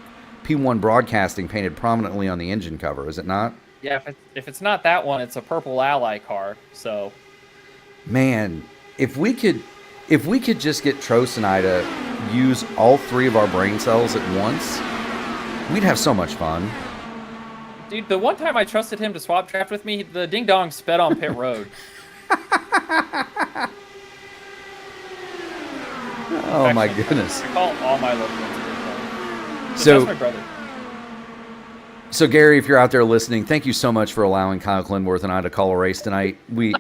P1 Broadcasting painted prominently on the engine cover, is it not? Yeah, if it's not that one, it's a purple Ally car, so... Man, if we could just get Trost and I to use all 3 of our brain cells at once, we'd have so much fun. Dude, the one time I trusted him to swap draft with me, the ding-dong sped on pit road. Oh, my goodness. I call all my loved ones. So, that's my brother. So, Gary, if you're out there listening, thank you so much for allowing Kyle Clinworth and I to call a race tonight. We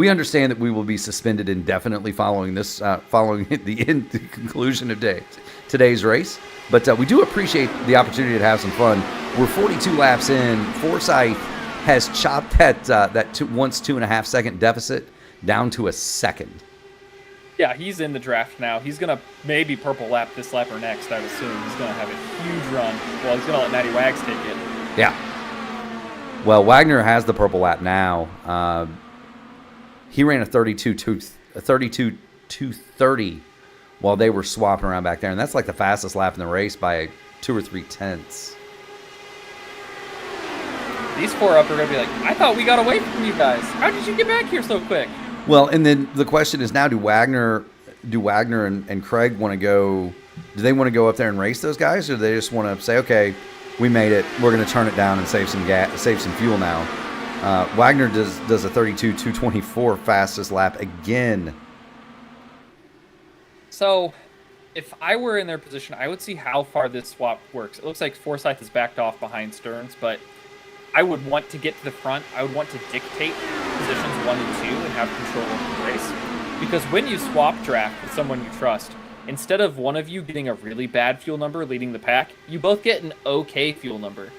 understand that we will be suspended indefinitely following the conclusion of today's race. But we do appreciate the opportunity to have some fun. We're 42 laps in. Forsythe has chopped that once 2.5 second deficit down to a second. Yeah, he's in the draft now. He's going to maybe purple lap this lap or next, I would assume. He's going to have a huge run. Well, he's going to let Matty Wags take it. Yeah. Well, Wagner has the purple lap now. He ran a 32.230 while they were swapping around back there. And that's like the fastest lap in the race by 2 or 3 tenths. These 4 up are going to be like, I thought we got away from you guys. How did you get back here so quick? Well, and then the question is now, do Wagner and Craig want to go, do they want to go up there and race those guys? Or do they just want to say, okay, we made it. We're going to turn it down and save some fuel now. Wagner does a 32.224 fastest lap again. So, if I were in their position, I would see how far this swap works. It looks like Forsythe is backed off behind Stearns, but I would want to get to the front. I would want to dictate positions 1 and 2 and have control of the race. Because when you swap draft with someone you trust, instead of one of you getting a really bad fuel number leading the pack, you both get an okay fuel number.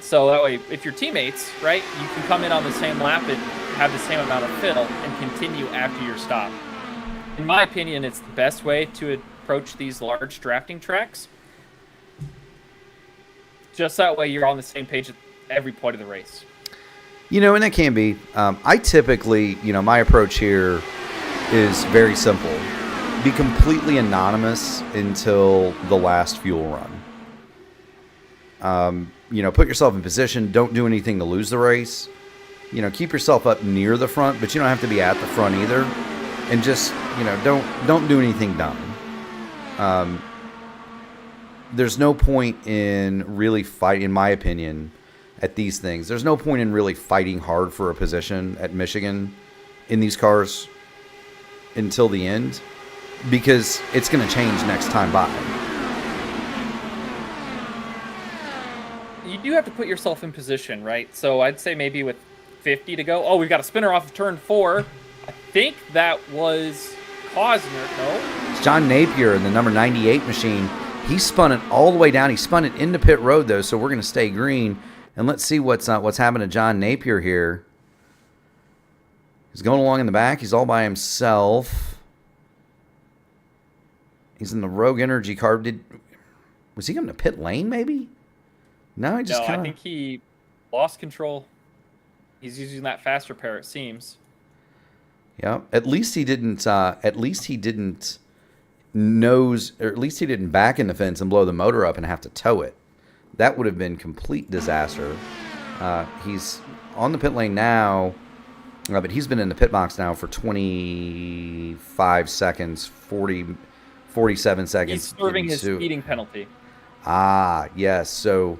So that way, if you're teammates, right, you can come in on the same lap and have the same amount of fill and continue after your stop. In my opinion, it's the best way to approach these large drafting tracks. Just that way you're on the same page at every point of the race. You know, and that can be. I typically, my approach here is very simple. Be completely anonymous until the last fuel run. Put yourself in position. Don't do anything to lose the race. Keep yourself up near the front, but you don't have to be at the front either. And just, don't do anything dumb. There's no point in really fighting, in my opinion, at these things. There's no point in really fighting hard for a position at Michigan in these cars until the end, because it's going to change next time by. You do have to put yourself in position, right? So I'd say maybe with 50 to go. Oh, we've got a spinner off of turn 4. I think that was Cosner. No? It's John Napier in the number 98 machine. He spun it all the way down. He spun it into pit road, though, so we're going to stay green. And let's see what's happened to John Napier here. He's going along in the back. He's all by himself. He's in the Rogue Energy car. Was he going to pit lane, maybe? No, he just I think he lost control. He's using that faster pair, it seems. Yeah, at least he didn't. At least he didn't back in the fence and blow the motor up and have to tow it. That would have been complete disaster. He's on the pit lane now, but he's been in the pit box now for 25 seconds, 47 seconds. He's serving his speeding penalty. Ah, yes. So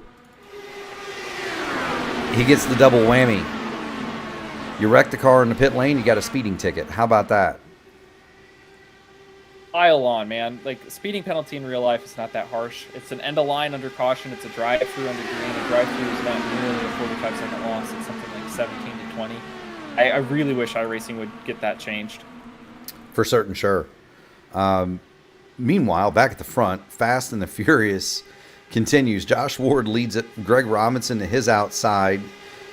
he gets the double whammy. You wreck the car in the pit lane, you got a speeding ticket. How about that? Pile on, man. Like, speeding penalty in real life is not that harsh. It's an end of line under caution. It's a drive-through under green. A drive-through is not nearly a 45-second loss. It's something like 17 to 20. I really wish iRacing would get that changed. For certain, sure. Meanwhile, back at the front, Fast and the Furious continues. Josh Ward leads it. Greg Robinson to his outside.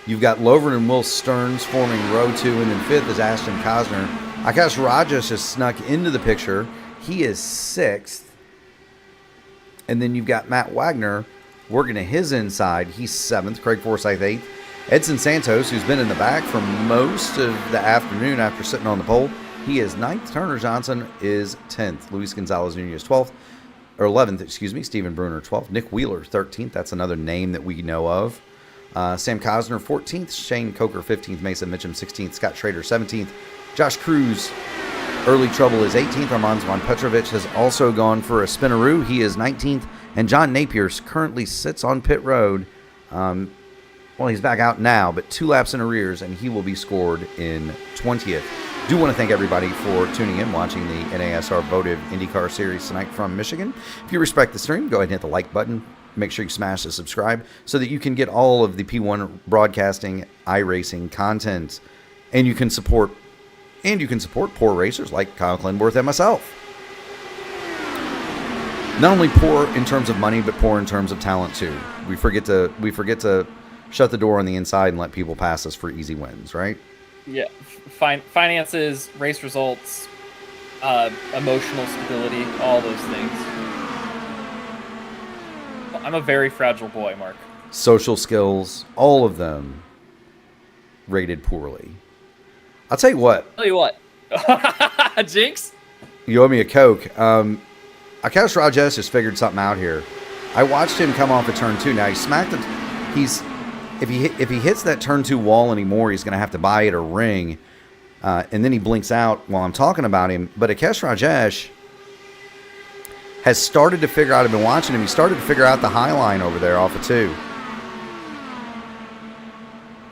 You've got Lovren and Will Stearns forming row 2, and then 5th is Ashton Kosner. Akash Rajesh has snuck into the picture. He is 6th. And then you've got Matt Wagner working to his inside. He's 7th. Craig Forsyth 8th. Edson Santos, who's been in the back for most of the afternoon after sitting on the pole, he is 9th. Turner Johnson is 10th. Luis Gonzalez Jr. is 12th. Or 11th, excuse me. Stephen Bruner 12th. Nick Wheeler 13th. That's another name that we know of. Sam Kosner 14th. Shane Coker 15th. Mason Mitchum 16th. Scott Schrader 17th. Josh Cruz, early trouble, is 18th. Armand Von Petrovic has also gone for a spinaroo. He is 19th. And John Napier currently sits on pit road. Well, he's back out now, but 2 laps in arrears, and he will be scored in 20th. Do want to thank everybody for tuning in, watching the NASR Votive IndyCar Series tonight from Michigan. If you respect the stream, go ahead and hit the like button. Make sure you smash the subscribe so that you can get all of the P1 Broadcasting iRacing content, and you can support poor racers like Kyle Clenworth and myself. Not only poor in terms of money, but poor in terms of talent too. We forget to shut the door on the inside and let people pass us for easy wins, right? Yeah, finances, race results, emotional stability, all those things. I'm a very fragile boy, Mark. Social skills, all of them rated poorly. I'll tell you what. Jinx? You owe me a Coke. Akash Rajesh has figured something out here. I watched him come off of turn 2. Now, if he hits that turn 2 wall anymore, he's going to have to buy it a ring. And then he blinks out while I'm talking about him. But Akash Rajesh has started to figure out, I've been watching him, he started to figure out the high line over there off of 2. Looks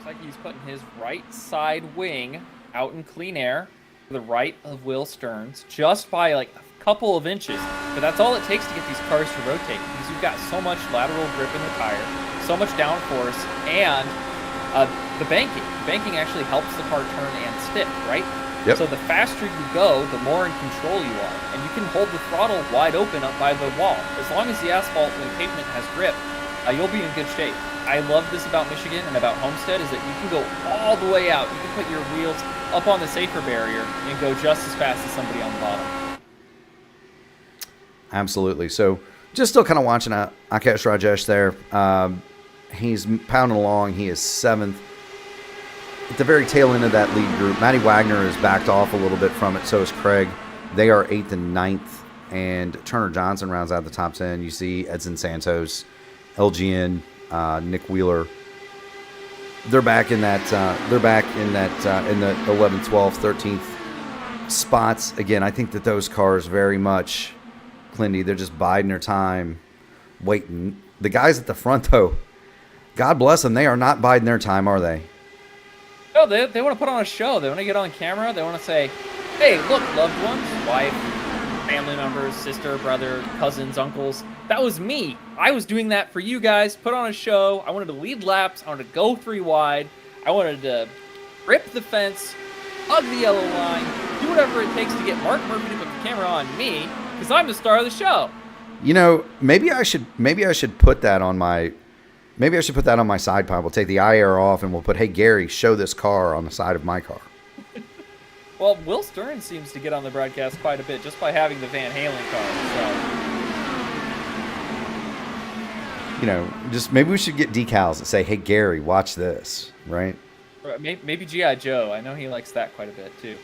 like he's putting his right side wing out in clean air to the right of Will Stearns, just by like a couple of inches. But that's all it takes to get these cars to rotate, because you've got so much lateral grip in the tire, so much downforce, and the banking. The banking actually helps the car turn and stick, right? Yep. So the faster you go, the more in control you are. And you can hold the throttle wide open up by the wall. As long as the asphalt and the pavement has grip, you'll be in good shape. I love this about Michigan and about Homestead is that you can go all the way out. You can put your wheels up on the safer barrier and go just as fast as somebody on the bottom. Absolutely. So just still kind of watching Akash Rajesh there. He's pounding along. He is 7th. At the very tail end of that lead group, Matty Wagner has backed off a little bit from it. So is Craig. They are 8th and 9th. And Turner Johnson rounds out the top 10. You see Edson Santos, LGN, Nick Wheeler. They're back in that. In the 11th, 12th, 13th spots. Again, I think that those cars very much, Clindy, they're just biding their time, waiting. The guys at the front, though, God bless them, they are not biding their time, are they? No, they want to put on a show. They want to get on camera. They want to say, hey, look, loved ones, wife, family members, sister, brother, cousins, uncles. That was me. I was doing that for you guys. Put on a show. I wanted to lead laps. I wanted to go 3 wide. I wanted to rip the fence, hug the yellow line, do whatever it takes to get Mark Murphy to put the camera on me, because I'm the star of the show. You know, maybe I should put that on my side pod. We'll take the IR off and we'll put, hey, Gary, show this car on the side of my car. Well, Will Stearns seems to get on the broadcast quite a bit just by having the Van Halen car. Just maybe we should get decals that say, "Hey Gary, watch this," right? So maybe G.I. Joe. I know he likes that quite a bit too.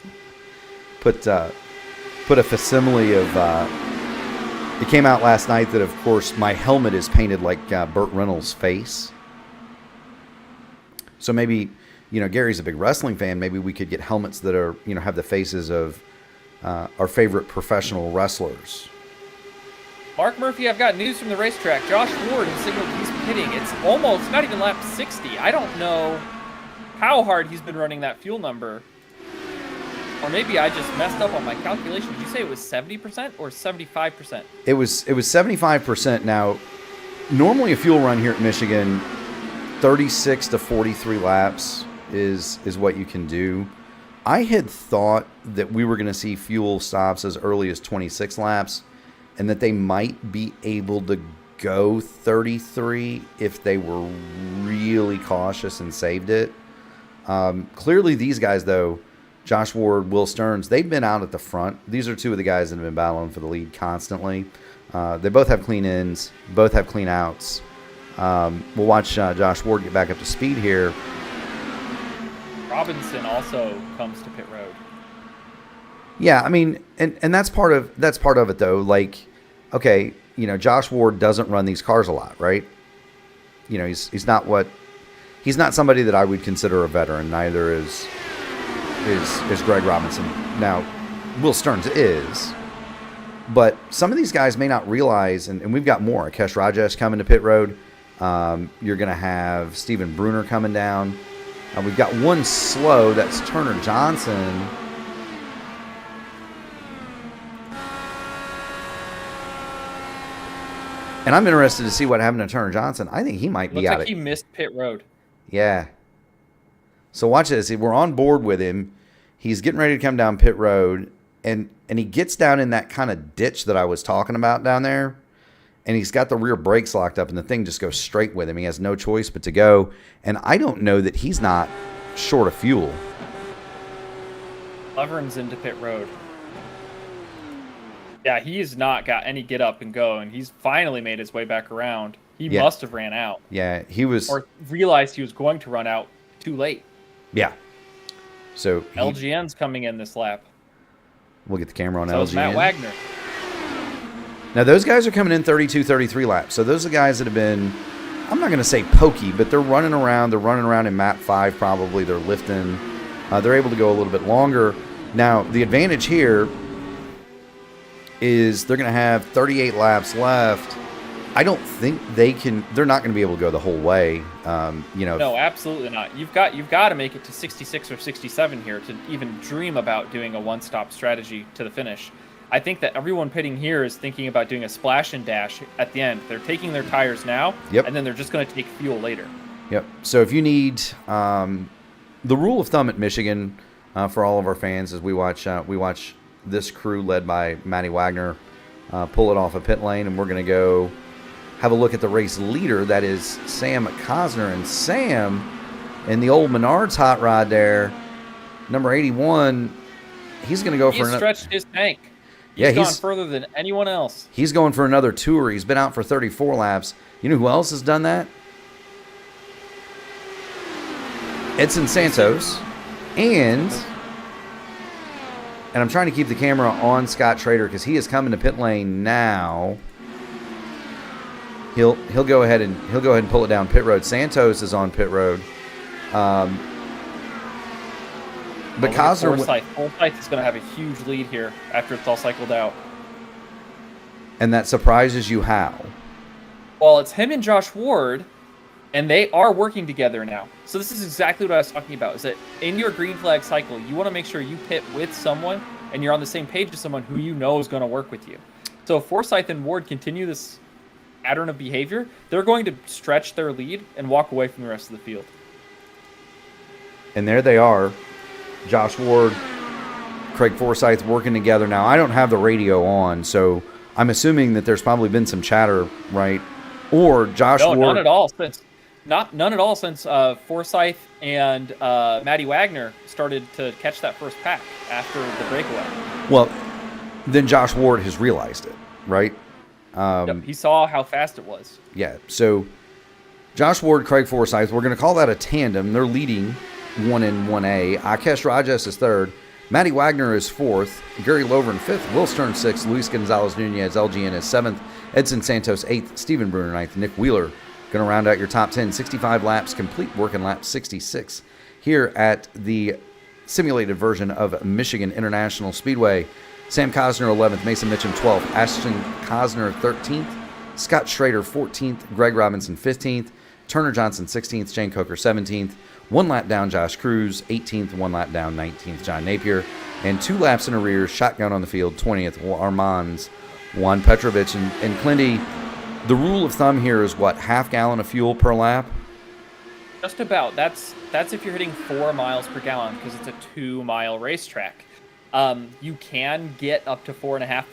Put a facsimile of. It came out last night that, of course, my helmet is painted like Burt Reynolds' face. So maybe, Gary's a big wrestling fan. Maybe we could get helmets that are, have the faces of our favorite professional wrestlers. Mark Murphy, I've got news from the racetrack. Josh Ward has signaled he's pitting. It's almost not even lap 60. I don't know how hard he's been running that fuel number. Or maybe I just messed up on my calculation. Did you say it was 70% or 75%? It was 75%. Now, normally a fuel run here at Michigan, 36 to 43 laps is what you can do. I had thought that we were going to see fuel stops as early as 26 laps, and that they might be able to go 33 if they were really cautious and saved it. Clearly, these guys, though, Josh Ward, Will Stearns, they've been out at the front. These are two of the guys that have been battling for the lead constantly. They both have clean ins, both have clean outs. We'll watch Josh Ward get back up to speed here. Robinson also comes to pit road. Yeah, I mean, and that's part of it though. Like, okay, Josh Ward doesn't run these cars a lot, right? He's not somebody that I would consider a veteran. Neither is Greg Robinson. Now, Will Stearns is, but some of these guys may not realize, and we've got more. Akesh Rajesh coming to pit road. You're going to have Steven Bruner coming down. We've got one slow. That's Turner Johnson. And I'm interested to see what happened to Turner Johnson. I think he might be out. Looks like he missed pit road. Yeah. So watch this. We're on board with him. He's getting ready to come down pit road, and he gets down in that kind of ditch that I was talking about down there, and he's got the rear brakes locked up, and the thing just goes straight with him. He has no choice but to go, and I don't know that he's not short of fuel. Lovern's into pit road. Yeah, he has not got any get up and go, and he's finally made his way back around. He must have ran out. Yeah, he was... Or realized he was going to run out too late. Yeah. So LGN's coming in this lap. We'll get the camera on so LGN. Is Matt Wagner. Now, those guys are coming in 32, 33 laps. So those are guys that have been, I'm not going to say pokey, but they're running around. They're running around in map 5 probably. They're lifting. They're able to go a little bit longer. Now, the advantage here is they're going to have 38 laps left. I don't think they're not going to be able to go the whole way. No, absolutely not. You've got to make it to 66 or 67 here to even dream about doing a one-stop strategy to the finish. I think that everyone pitting here is thinking about doing a splash and dash at the end. They're taking their tires now, and then they're just going to take fuel later. Yep. So if you need the rule of thumb at Michigan for all of our fans is we watch this crew led by Matty Wagner pull it off a pit lane, and we're going to go have a look at the race leader. That is Sam Cosner. And Sam, in the old Menards hot rod there, number 81, he's going to go for another. He's stretched his tank. He's gone further than anyone else. He's going for another tour. He's been out for 34 laps. You know who else has done that? Edson Santos. And I'm trying to keep the camera on Scott Trader because he is coming to pit lane now. He'll go ahead and pull it down pit road. Santos is on pit road. But Cosner, Forsythe is going to have a huge lead here after it's all cycled out. And that surprises you how? Well, it's him and Josh Ward, and they are working together now. So this is exactly what I was talking about, is that in your green flag cycle, you want to make sure you pit with someone and you're on the same page as someone who you know is going to work with you. So if Forsythe and Ward continue this pattern of behavior, they're going to stretch their lead and walk away from the rest of the field. And there they are. Josh Ward, Craig Forsythe working together. Now, I don't have the radio on, so I'm assuming that there's probably been some chatter, right? Or Josh Ward. No, not at all. None at all since Forsyth and Matty Wagner started to catch that first pack after the breakaway. Well, then Josh Ward has realized it, right? He saw how fast it was. Yeah, so Josh Ward, Craig Forsyth, we're going to call that a tandem. They're leading 1 in 1A. Akesh Rajes is third. Matty Wagner is fourth. Gary Lovren fifth. Will Stern sixth. Luis Gonzalez Nunez, LGN, is seventh. Edson Santos eighth. Stephen Bruner ninth. Nick Wheeler going to round out your top 10. 65 laps complete, working lap 66 here at the simulated version of Michigan International Speedway. Sam Cosner 11th. Mason Mitchum 12th. Ashton Cosner 13th. Scott Schrader 14th. Greg Robinson 15th. Turner Johnson 16th. Shane Coker 17th. 1 lap down, Josh Cruz, 18th. 1 lap down, 19th, John Napier. And 2 laps in arrears, shotgun on the field, 20th, Armands, Juan Petrovich. And Clindy, the rule of thumb here is what, half gallon of fuel per lap? Just about. That's if you're hitting 4 miles per gallon because it's a 2-mile racetrack. You can get up to 4.5,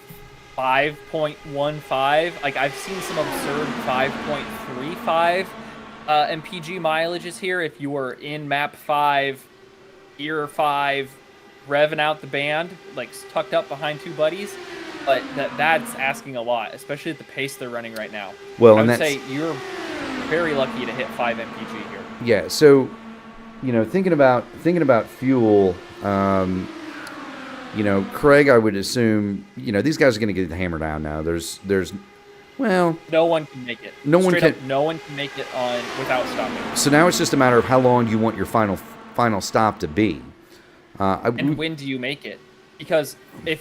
5.15. Like, I've seen some absurd 5.35 MPG mileages here if you are in map 5, gear 5, revving out the band, like tucked up behind 2 buddies. But that's asking a lot, especially at the pace they're running right now. Well, I and would say you're very lucky to hit 5 MPG here. Yeah, so, thinking about fuel, Craig, I would assume, these guys are going to get the hammer down now. Well, no one can make it. No one can make it on without stopping. So now it's just a matter of how long you want your final stop to be. And when do you make it? Because the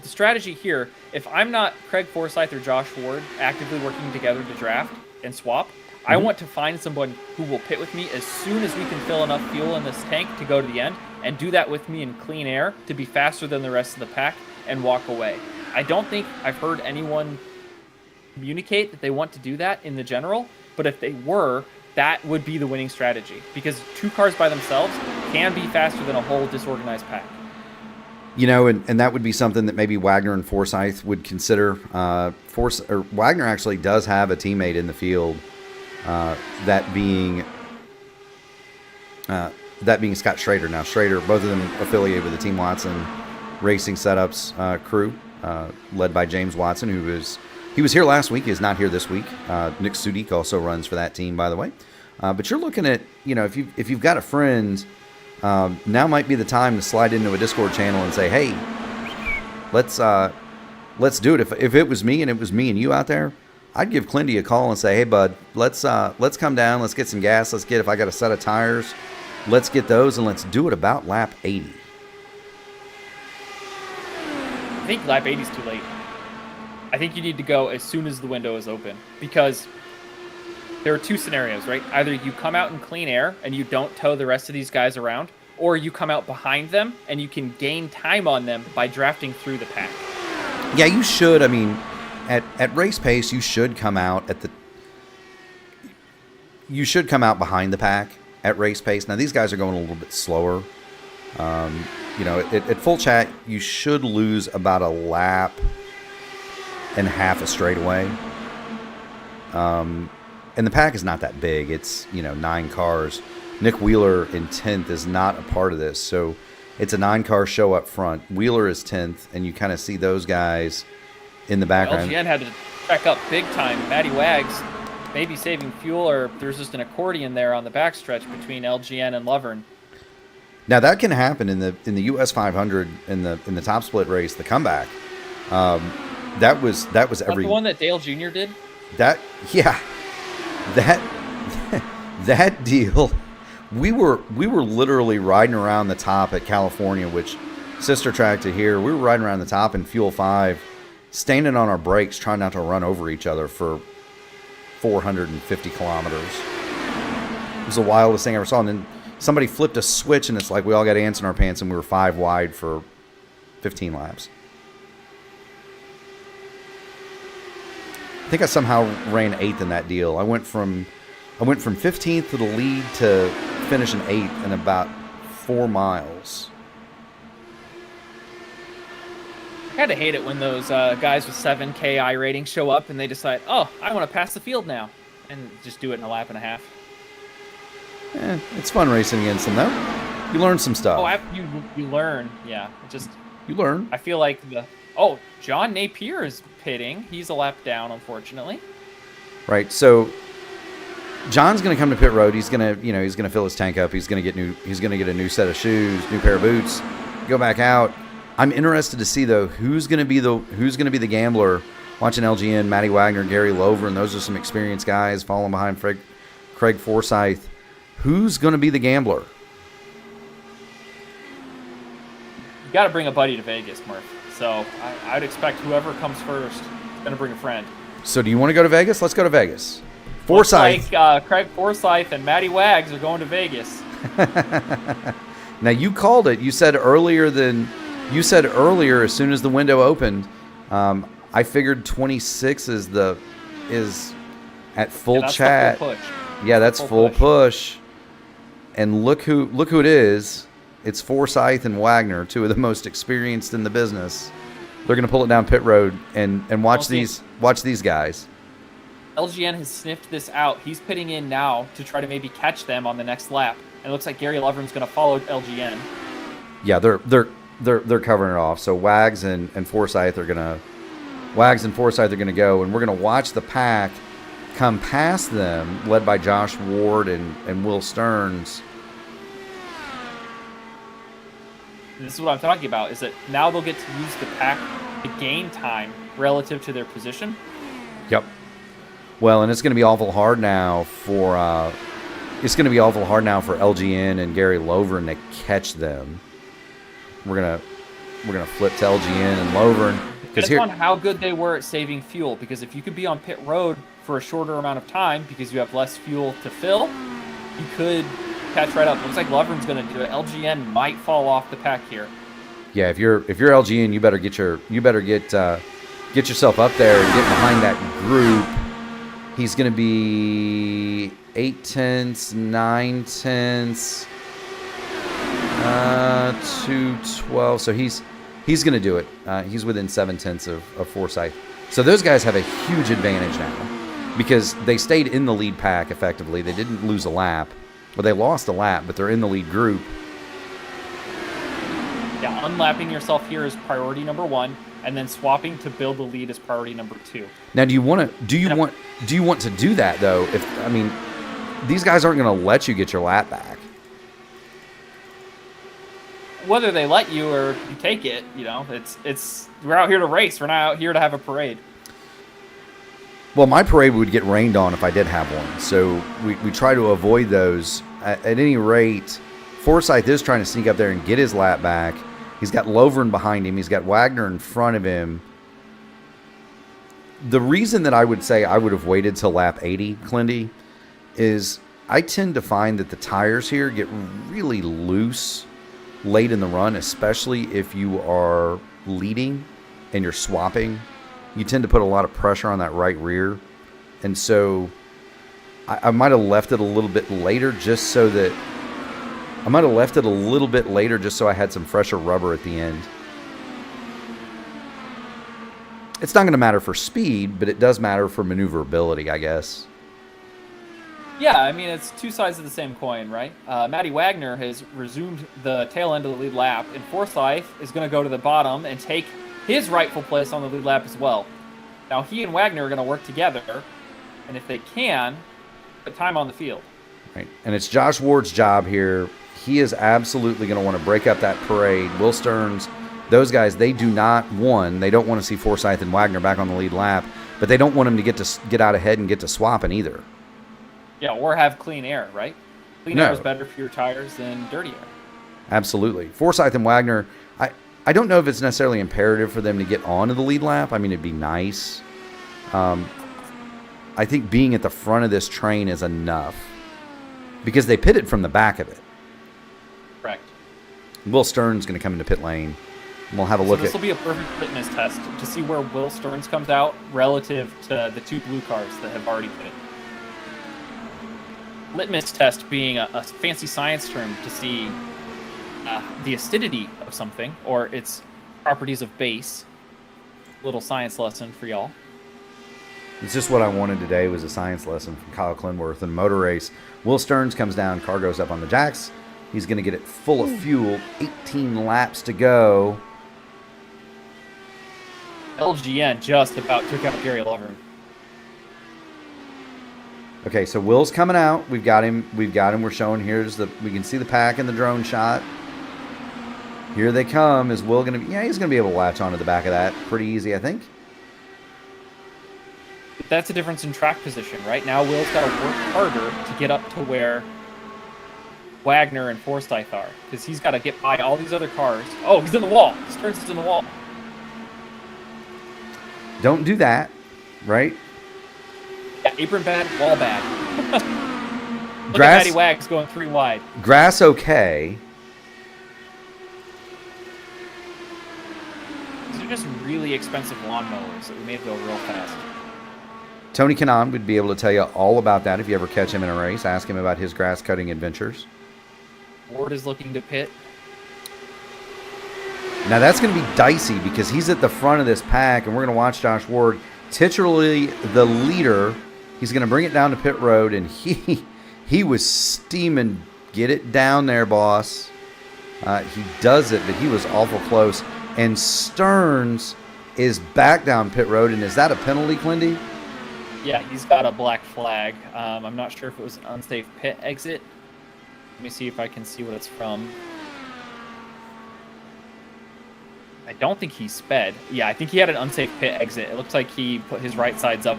strategy here, if I'm not Craig Forsyth or Josh Ward actively working together to draft and swap, I want to find someone who will pit with me as soon as we can fill enough fuel in this tank to go to the end, and do that with me in clean air to be faster than the rest of the pack and walk away. I don't think I've heard anyone communicate that they want to do that in the general, but if they were, that would be the winning strategy, because 2 cars by themselves can be faster than a whole disorganized pack. And that would be something that maybe Wagner and Forsyth would consider. Wagner actually does have a teammate in the field, that being Scott Schrader. Now, Schrader, both of them affiliated with the Team Watson Racing Setups crew, led by James Watson, he was here last week. He is not here this week. Nick Sudik also runs for that team, by the way. But you're looking at, if you've got a friend, now might be the time to slide into a Discord channel and say, hey, let's do it. If it was me and you out there, I'd give Clindy a call and say, hey, bud, let's come down. Let's get some gas. If I got a set of tires, let's get those, and let's do it about lap 80. I think lap 80 is too late. I think you need to go as soon as the window is open, because there are 2 scenarios, right? Either you come out in clean air and you don't tow the rest of these guys around, or you come out behind them and you can gain time on them by drafting through the pack. Yeah, you should. I mean, at race pace, you should come out behind the pack at race pace. Now, these guys are going a little bit slower. At full chat, you should lose about a lap and half a straightaway. And the pack is not that big. It's, 9 cars. Nick Wheeler in 10th is not a part of this. So it's a 9-car show up front. Wheeler is 10th, and you kind of see those guys in the background. LGN had to back up big time. Matty Wags maybe saving fuel, or there's just an accordion there on the backstretch between LGN and Lovern. Now that can happen in the US 500 in the top split race, the comeback. That was every the one that Dale Jr. did. That deal. We were literally riding around the top at California, which sister track to here. We were riding around the top in Fuel 5, standing on our brakes, trying not to run over each other for 450 kilometers. It was the wildest thing I ever saw. And then somebody flipped a switch, and it's like we all got ants in our pants, and we were 5 wide for 15 laps. I think I somehow ran 8th in that deal. I went from 15th to the lead to finishing 8th in about 4 miles. I kind of hate it when those guys with 7K I rating show up and they decide, oh, I want to pass the field now, and just do it in a lap and a half. It's fun racing against them, though. You learn some stuff. You learn. Yeah, you learn. I feel like John Napier is pitting. He's a lap down, unfortunately. Right. So John's going to come to pit road. He's going to fill his tank up. He's going to get a new set of shoes, new pair of boots, go back out. I'm interested to see though who's going to be the gambler. Watching LGN, Matty Wagner, Gary Lover, and those are some experienced guys following behind Craig Forsyth. Who's going to be the gambler? You got to bring a buddy to Vegas, Murph. So I'd expect whoever comes first is going to bring a friend. So do you want to go to Vegas? Let's go to Vegas. Forsyth. Craig Forsyth and Matty Wags are going to Vegas. Now you called it. You said earlier, as soon as the window opened, I figured 26 is at full chat. Full push. Yeah, that's full push. And look who it is. It's Forsyth and Wagner, two of the most experienced in the business. They're going to pull it down pit road and watch these guys. LGN has sniffed this out. He's pitting in now to try to maybe catch them on the next lap. And it looks like Gary Lovren's going to follow LGN. Yeah, they're covering it off. So Wags and Forsyth are going to go, and we're going to watch the pack come past them, led by Josh Ward and Will Stearns. This is what I'm talking about, is that now they'll get to use the pack to gain time relative to their position. Yep. Well, and it's going to be awful hard now for LGN and Gary Lovren to catch them. We're gonna flip to LGN and Lovren. Depends on how good they were at saving fuel, because if you could be on pit road for a shorter amount of time because you have less fuel to fill, you could catch right up. Looks like Lovren's going to do it. LGN might fall off the pack here. Yeah, if you're LGN, you better get yourself up there and get behind that group. He's going to be 8 tenths, 9 tenths, 212. So he's going to do it. He's within 7 tenths of Forsyth. So those guys have a huge advantage now because they stayed in the lead pack effectively. They didn't lose a lap. Well, they lost a lap, but they're in the lead group. Yeah, unlapping yourself here is priority number 1, and then swapping to build the lead is priority number 2. Now, do you want to do that though? These guys aren't going to let you get your lap back. Whether they let you or you take it, it's we're out here to race. We're not out here to have a parade. Well, my parade would get rained on if I did have one, so we try to avoid those. At any rate, Forsyth is trying to sneak up there and get his lap back. He's got Lovren behind him. He's got Wagner in front of him. The reason that I would say I would have waited till lap 80, Clindy, is I tend to find that the tires here get really loose late in the run, especially if you are leading and you're swapping. You tend to put a lot of pressure on that right rear. And so I might have left it a little bit later just so that I had some fresher rubber at the end. It's not going to matter for speed, but it does matter for maneuverability, I guess. Yeah, it's two sides of the same coin, right? Matty Wagner has resumed the tail end of the lead lap, and Forsyth is going to go to the bottom and take his rightful place on the lead lap as well. Now, he and Wagner are going to work together, and if they can, put time on the field. Right, and it's Josh Ward's job here. He is absolutely going to want to break up that parade. Will Stearns, those guys, they don't want to see Forsyth and Wagner back on the lead lap, but they don't want them to get out ahead and get to swapping either. Yeah, or have clean air, right? Clean air is better for your tires than dirty air. Absolutely. Forsyth and Wagner, I don't know if it's necessarily imperative for them to get onto the lead lap. It'd be nice. I think being at the front of this train is enough because they pitted from the back of it. Correct. Will Stearns is going to come into pit lane. And we'll have a look this will be a perfect fitness test to see where Will Stearns comes out relative to the two blue cars that have already pitted. Litmus test being a fancy science term to see the acidity of something or its properties of base. Little science lesson for y'all. It's just what I wanted today was a science lesson from Kyle Clinworth in motor race. Will Stearns comes down, car goes up on the jacks. He's going to get it full of fuel. 18 laps to go. LGN just about took out Gary Lovern. Okay, so Will's coming out. We've got him. We're showing we can see the pack in the drone shot. Here they come. Is Will going to be? Yeah, he's going to be able to latch onto the back of that pretty easy, I think. That's a difference in track position. Right now, Will's got to work harder to get up to where Wagner and Forsyth are, because he's got to get by all these other cars. Oh, he's in the wall. Stearns is in the wall. Don't do that, right? Yeah, apron bad, wall bad. Look Grass, at Matty Wags going 3 wide. Grass okay. These are just really expensive lawnmowers that we made go real fast. Tony Kanaan would be able to tell you all about that if you ever catch him in a race. Ask him about his grass cutting adventures. Ward is looking to pit. Now that's going to be dicey because he's at the front of this pack, and we're going to watch Josh Ward, titularly the leader. He's going to bring it down to pit road, and he was steaming. Get it down there, boss. He does it, but he was awful close. And Stearns is back down pit road, and is that a penalty, Clindy? Yeah, he's got a black flag. I'm not sure if it was an unsafe pit exit. Let me see if I can see what it's from. I don't think he sped. Yeah, I think he had an unsafe pit exit. It looks like he put his right sides up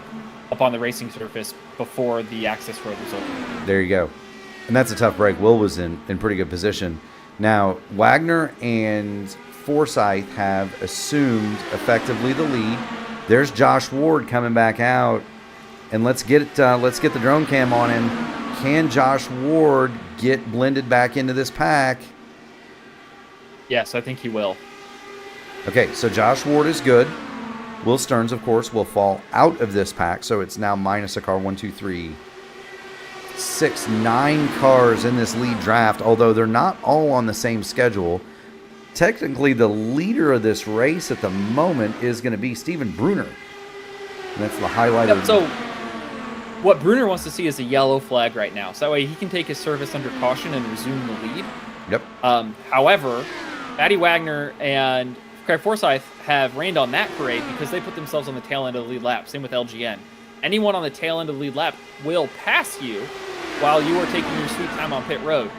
on the racing surface before the access road was open. There you go. And that's a tough break. Will was in pretty good position. Now, Wagner and Forsyth have assumed effectively the lead. There's Josh Ward coming back out. And let's get the drone cam on him. Can Josh Ward get blended back into this pack? Yes, I think he will. Okay, so Josh Ward is good. Will Stearns, of course, will fall out of this pack. So it's now minus a car. 1, 2, 3, 6, 9 cars in this lead draft, although they're not all on the same schedule. Technically, the leader of this race at the moment is going to be Steven Bruner. And that's the highlight of So what Bruner wants to see is a yellow flag right now. So that way he can take his service under caution and resume the lead. Yep. However, Matty Wagner and Craig Forsyth have rained on that parade because they put themselves on the tail end of the lead lap. Same with LGN. Anyone on the tail end of the lead lap will pass you while you are taking your sweet time on pit road.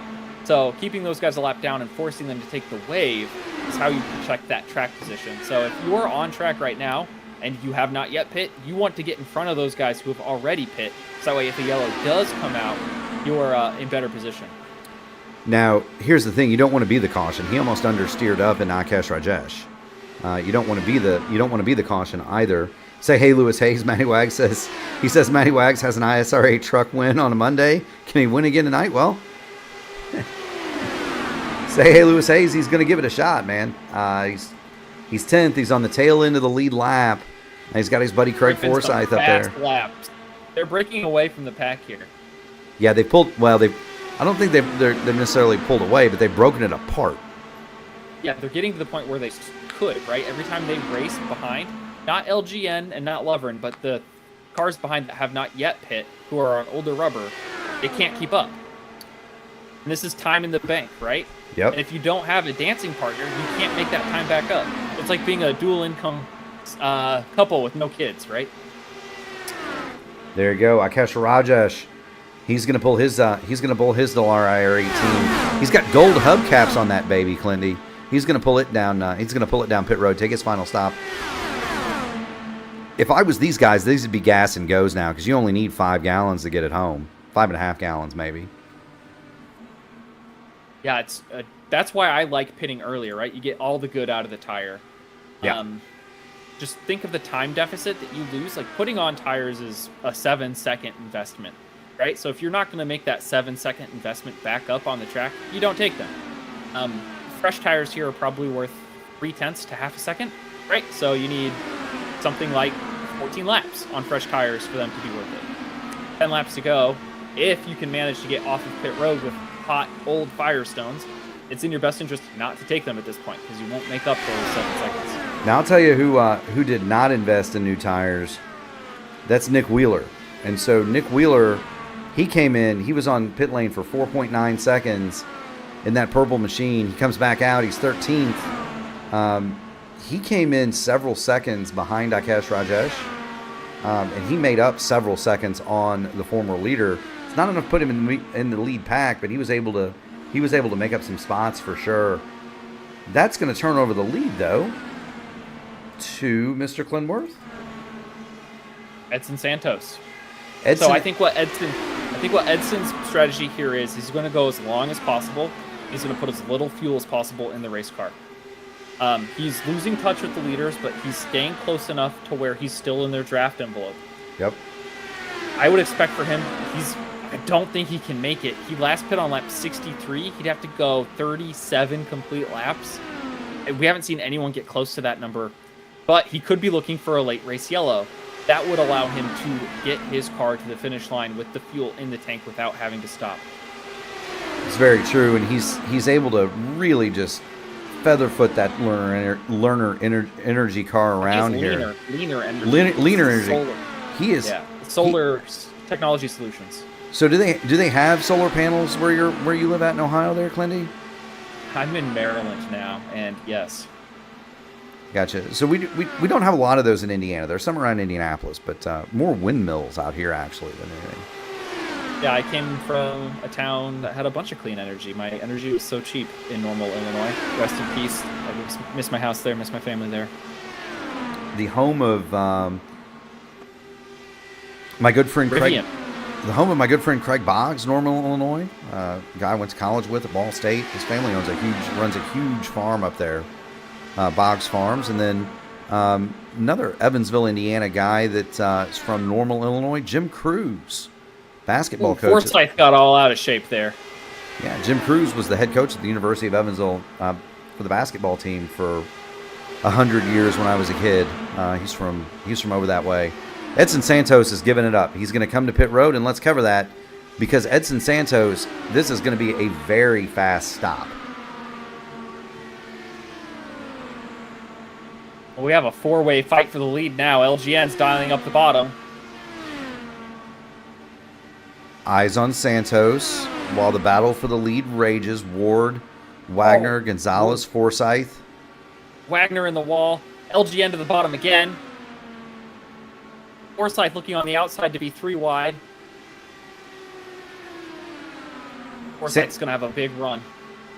So keeping those guys a lap down and forcing them to take the wave is how you protect that track position. So if you are on track right now and you have not yet pit, you want to get in front of those guys who have already pit. So that way if the yellow does come out, you are in better position. Now, here's the thing: you don't want to be the caution. He almost understeered up in Akash Rajesh. You don't want to be the caution either. Say, hey, Lewis Hayes. Matty Wags says Matty Wags has an ISRA truck win on a Monday. Can he win again tonight? Well, say, hey, Lewis Hayes. He's going to give it a shot, man. He's 10th. He's on the tail end of the lead lap. And he's got his buddy Craig Forsyth up there. Laps. They're breaking away from the pack here. Yeah, they pulled. Well, I don't think they've necessarily pulled away, but they've broken it apart. Yeah, they're getting to the point where they could, right? Every time they race behind, not LGN and not Lovern, but the cars behind that have not yet pit, who are on older rubber, they can't keep up. And this is time in the bank, right? Yep. And if you don't have a dancing partner, you can't make that time back up. It's like being a dual income couple with no kids, right? There you go, Akash Rajesh. He's gonna pull his Dallara IR18. He's got gold hubcaps on that baby, Clindy. He's gonna pull it down. He's gonna pull it down pit road. Take his final stop. If I was these guys, these would be gas and goes now because you only need 5 gallons to get it home. 5.5 gallons, maybe. Yeah, it's that's why I like pitting earlier, right? You get all the good out of the tire. Yeah. Just think of the time deficit that you lose. Like putting on tires is a 7-second investment, right? So if you're not going to make that 7-second investment back up on the track, you don't take them. Fresh tires here are probably worth 0.3 to half a second, right? So you need something like 14 laps on fresh tires for them to be worth it. 10 laps to go. If you can manage to get off of pit road with hot, old Firestones, it's in your best interest not to take them at this point because you won't make up those 7 seconds. Now I'll tell you who did not invest in new tires. That's Nick Wheeler. And so Nick Wheeler, he came in, he was on pit lane for 4.9 seconds in that purple machine. He comes back out, he's 13th. He came in several seconds behind Rakesh Rajesh, and he made up several seconds on the former leader. It's not enough to put him in the lead pack, but he was able to make up some spots for sure. That's going to turn over the lead, though, to Mr. Clinworth. Edson Santos. Edson, So I think what Edson's strategy here is he's going to go as long as possible. He's going to put as little fuel as possible in the race car. He's losing touch with the leaders, but he's staying close enough to where he's still in their draft envelope. Yep. I would expect for him, I don't think he can make it. He last pit on lap 63. He'd have to go 37 complete laps. We haven't seen anyone get close to that number, but he could be looking for a late race yellow. That would allow him to get his car to the finish line with the fuel in the tank without having to stop. It's very true, and he's able to really just featherfoot that learner energy car around here. Leaner energy. Leaner energy. Solar. He is. Yeah. Solar technology solutions. So do they have solar panels where you live at in Ohio there, Clindy? I'm in Maryland now, and yes. Gotcha. So we don't have a lot of those in Indiana. There's some around Indianapolis, but more windmills out here actually than anything. Yeah, I came from a town that had a bunch of clean energy. My energy was so cheap in Normal, Illinois. Rest in peace. I miss my house there, miss my family there. The home of my good friend Craig. The home of my good friend Craig Boggs, Normal, Illinois. Guy I went to college with at Ball State. His family runs a huge farm up there, Boggs Farms. And then another Evansville, Indiana guy that is from Normal, Illinois, Jim Cruz, basketball coach. Forsyth got all out of shape there. Yeah, Jim Cruz was the head coach at the University of Evansville for the basketball team for 100 years when I was a kid. He's from over that way. Edson Santos is giving it up. He's going to come to pit road, and let's cover that because Edson Santos, this is going to be a very fast stop. Well, we have a four-way fight for the lead now. LGN's dialing up the bottom. Eyes on Santos while the battle for the lead rages. Ward, Wagner, Gonzalez, Forsyth. Wagner in the wall. LGN to the bottom again. Forsyth looking on the outside to be 3 wide. Forsyth's going to have a big run.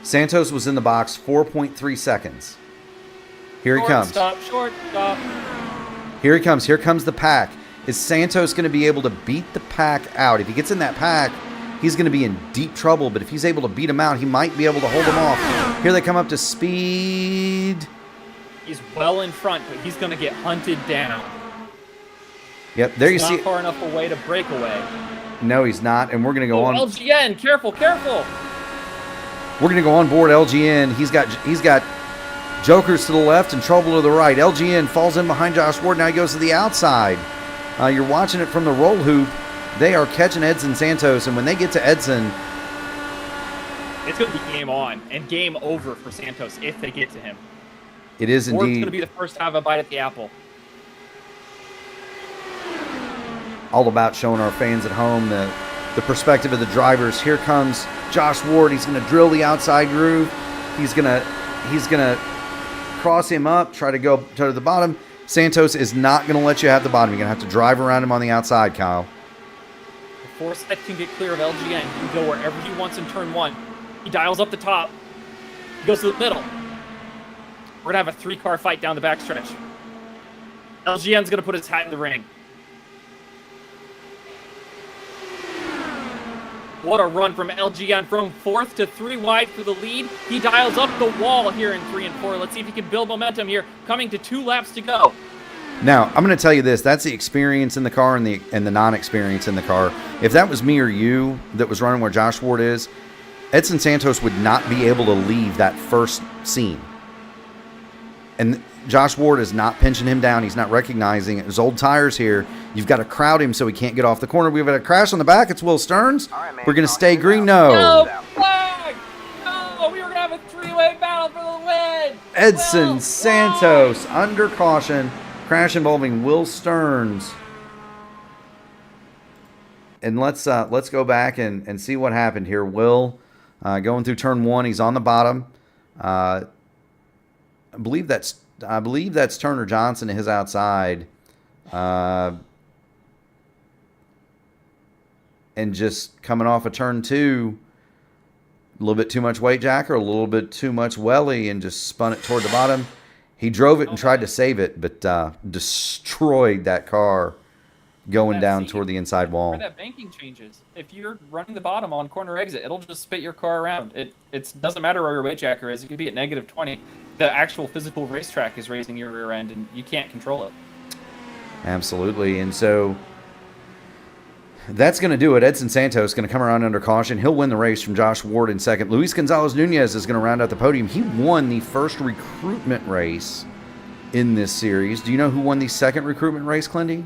Santos was in the box 4.3 seconds. Here he comes. Short stop. Here he comes. Here comes the pack. Is Santos going to be able to beat the pack out? If he gets in that pack, he's going to be in deep trouble. But if he's able to beat him out, he might be able to hold him off. Here they come up to speed. He's well in front, but he's going to get hunted down. Yep, there you see. Not far enough away to break away. No, he's not, and we're going to go on. LGN, careful, careful. We're going to go on board LGN. He's got jokers to the left and trouble to the right. LGN falls in behind Josh Ward. Now he goes to the outside. You're watching it from the roll hoop. They are catching Edson Santos, and when they get to Edson, it's going to be game on and game over for Santos if they get to him. It is Ward's indeed. going to be the first to have a bite at the apple. All about showing our fans at home the perspective of the drivers. Here comes Josh Ward. He's going to drill the outside groove. He's going to cross him up, try to go to the bottom. Santos is not going to let you have the bottom. You're going to have to drive around him on the outside, Kyle. If Forsyth can get clear of LGN, he can go wherever he wants in turn 1. He dials up the top. He goes to the middle. We're going to have a 3-car fight down the backstretch. LGN's going to put his hat in the ring. What a run from LGN from 4th to 3 wide for the lead. He dials up the wall here in 3 and 4. Let's see if he can build momentum here. Coming to 2 laps to go. Now, I'm going to tell you this. That's the experience in the car and the non-experience in the car. If that was me or you that was running where Josh Ward is, Edson Santos would not be able to leave that first scene. And Josh Ward is not pinching him down. He's not recognizing it. There's old tires here. You've got to crowd him so he can't get off the corner. We've got a crash on the back. It's Will Stearns. Right, man, we're going to stay green. No. No flag! No, we were going to have a 3-way battle for the win. Edson Santos under caution. Crash involving Will Stearns. and let's go back and see what happened here. Will going through turn 1, he's on the bottom. I believe that's Turner Johnson to his outside, and just coming off of turn 2, a little bit too much weight jacker, a little bit too much welly, and just spun it toward the bottom. He drove it and tried to save it, but destroyed that car going down toward the inside wall. Where that banking changes. If you're running the bottom on corner exit, it'll just spit your car around. It doesn't matter where your weight jacker is. It could be at -20. The actual physical racetrack is raising your rear end, and you can't control it. Absolutely. And so that's going to do it. Edson Santos is going to come around under caution. He'll win the race from Josh Ward in second. Luis Gonzalez-Nunez is going to round out the podium. He won the first recruitment race in this series. Do you know who won the second recruitment race, Clindy?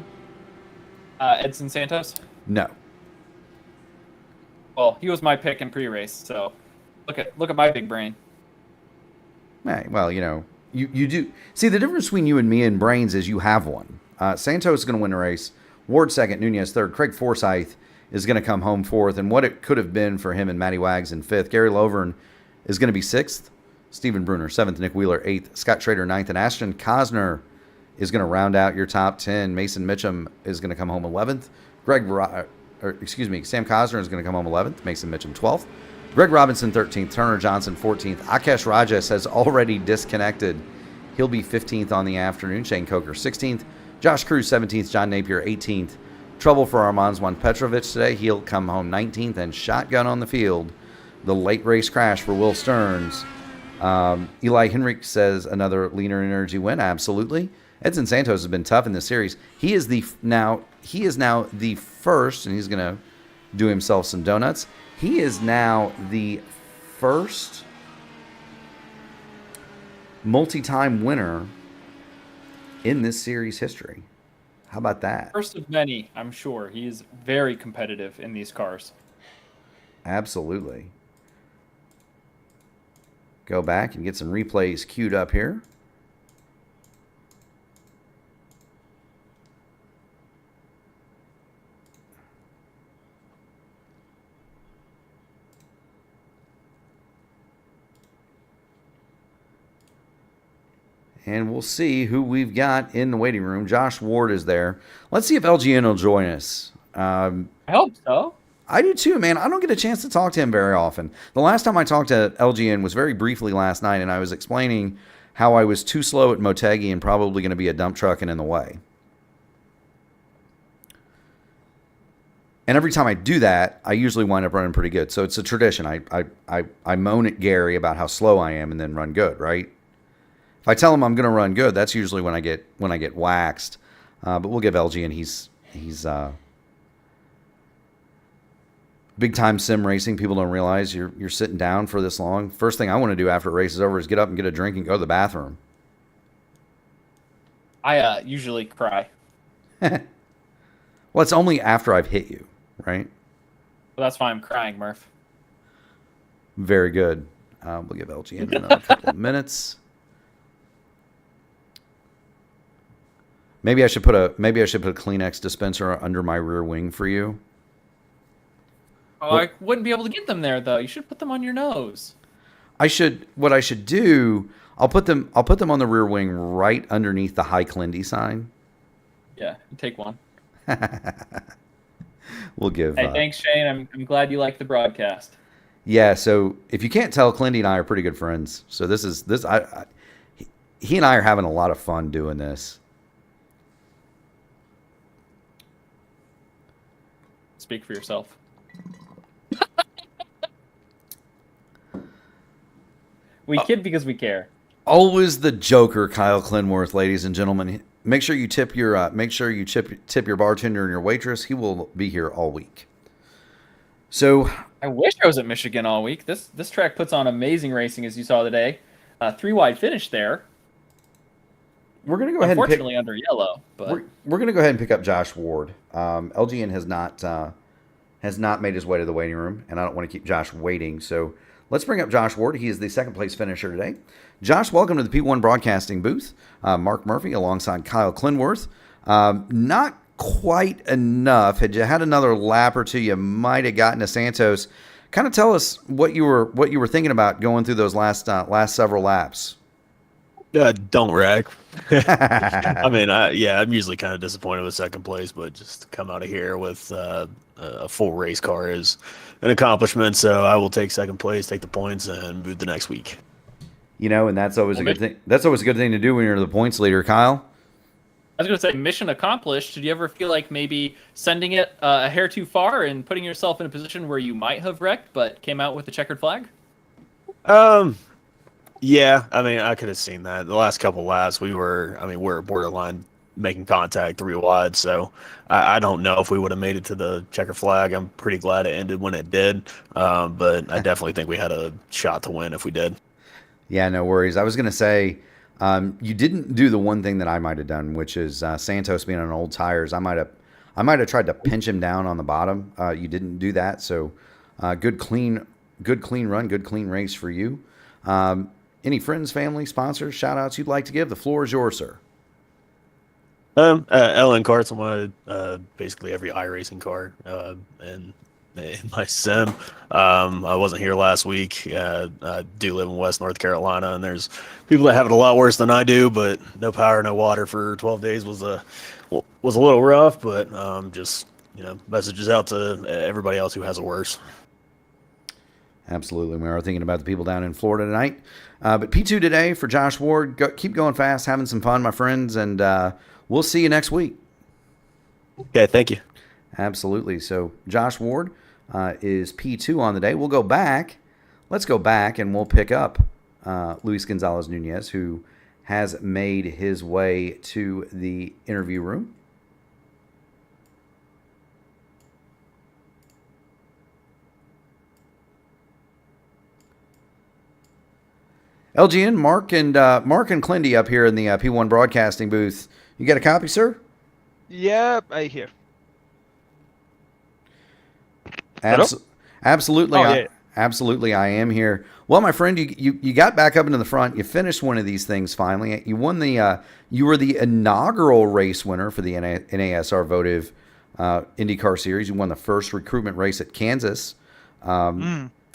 Edson Santos? No. Well, he was my pick in pre-race, so look at my big brain. Hey, well, you do. See, the difference between you and me and brains is you have one. Santos is going to win the race. Ward second, Nunez third. Craig Forsyth is going to come home fourth. And what it could have been for him and Matty Wags in fifth. Gary Lovern is going to be sixth. Stephen Bruner seventh. Nick Wheeler eighth. Scott Schrader ninth. And Ashton Kosner is going to round out your top 10. Mason Mitchum is going to come home 11th. Sam Kosner is going to come home 11th. Mason Mitchum 12th. Greg Robinson 13th. Turner Johnson 14th. Akash Rajas has already disconnected. He'll be 15th on the afternoon. Shane Coker 16th. Josh Cruz 17th. John Napier 18th. Trouble for Armand Juan Petrovic today. He'll come home 19th. And shotgun on the field. The late race crash for Will Stearns. Eli Henrik says another leaner energy win. Absolutely. Edson Santos has been tough in this series. He is now the first, and he's going to do himself some donuts. He is now the first multi-time winner in this series history. How about that? First of many, I'm sure. He is very competitive in these cars. Absolutely. Go back and get some replays queued up here. And we'll see who we've got in the waiting room. Josh Ward is there. Let's see if LGN will join us. I hope so. I do too, man. I don't get a chance to talk to him very often. The last time I talked to LGN was very briefly last night, and I was explaining how I was too slow at Motegi and probably going to be a dump truck and in the way. And every time I do that, I usually wind up running pretty good. So it's a tradition. I moan at Gary about how slow I am and then run good, right? If I tell him I'm going to run good, that's usually when I get waxed. But we'll give LG, and he's big time sim racing. People don't realize you're sitting down for this long. First thing I want to do after a race is over is get up and get a drink and go to the bathroom. I usually cry. Well, it's only after I've hit you, right? Well, that's why I'm crying, Murph. Very good. We'll give LG another couple of minutes. Maybe I should put a Kleenex dispenser under my rear wing for you. Oh, well, I wouldn't be able to get them there though. You should put them on your nose. What I should do, I'll put them on the rear wing right underneath the Hi Clindy sign. Yeah, take one. We'll give. Hey, thanks, Shane. I'm glad you like the broadcast. Yeah. So if you can't tell, Clindy and I are pretty good friends. So he and I are having a lot of fun doing this. Speak for yourself. We kid because we care. Always the Joker, Kyle Clinworth, ladies and gentlemen. Make sure you tip your tip your bartender and your waitress. He will be here all week. So I wish I was at Michigan all week. This track puts on amazing racing, as you saw today. 3-wide finish there. We're going to go ahead and unfortunately under yellow, but we're going to go ahead and pick up Josh Ward. LGN has not made his way to the waiting room, and I don't want to keep Josh waiting. So let's bring up Josh Ward. He is the second place finisher today. Josh, welcome to the P1 Broadcasting booth. Mark Murphy alongside Kyle Clinworth. Not quite enough. Had you had another lap or two, you might have gotten to Santos. Kind of tell us what you were thinking about going through those last several laps. Don't wreck. I mean, I'm usually kind of disappointed with second place, but just to come out of here with a full race car is an accomplishment. So I will take second place, take the points, and move the next week. And that's always a good thing. That's always a good thing to do when you're the points leader, Kyle. I was going to say, mission accomplished. Did you ever feel like maybe sending it a hair too far and putting yourself in a position where you might have wrecked, but came out with a checkered flag? Yeah, I mean, I could have seen that. The last couple laps, we're borderline making contact 3 wide, so I don't know if we would have made it to the checker flag. I'm pretty glad it ended when it did, but I definitely think we had a shot to win if we did. Yeah, no worries. I was going to say, you didn't do the one thing that I might have done, which is Santos being on old tires. I might have tried to pinch him down on the bottom. You didn't do that, so good clean run, good clean race for you. Any friends, family, sponsors, shout outs you'd like to give? The floor is yours, sir. LN carts on my basically every iRacing car and in my sim. I wasn't here last week. I do live in West North Carolina, and there's people that have it a lot worse than I do. But no power, no water for 12 days was a little rough. But just messages out to everybody else who has it worse. Absolutely. We are thinking about the people down in Florida tonight. But P2 today for Josh Ward. Keep going fast, having some fun, my friends, and we'll see you next week. Okay, thank you. Absolutely. So Josh Ward is P2 on the day. We'll go back. Let's go back, and we'll pick up Luis Gonzalez Nunez, who has made his way to the interview room. LGN, Mark and Clindy up here in the P1 broadcasting booth. You got a copy, sir? Yep, I hear. Absolutely, yeah. Absolutely, I am here. Well, my friend, you got back up into the front. You finished one of these things finally. You won you were the inaugural race winner for the NASR Votive IndyCar Series. You won the first recruitment race at Kansas.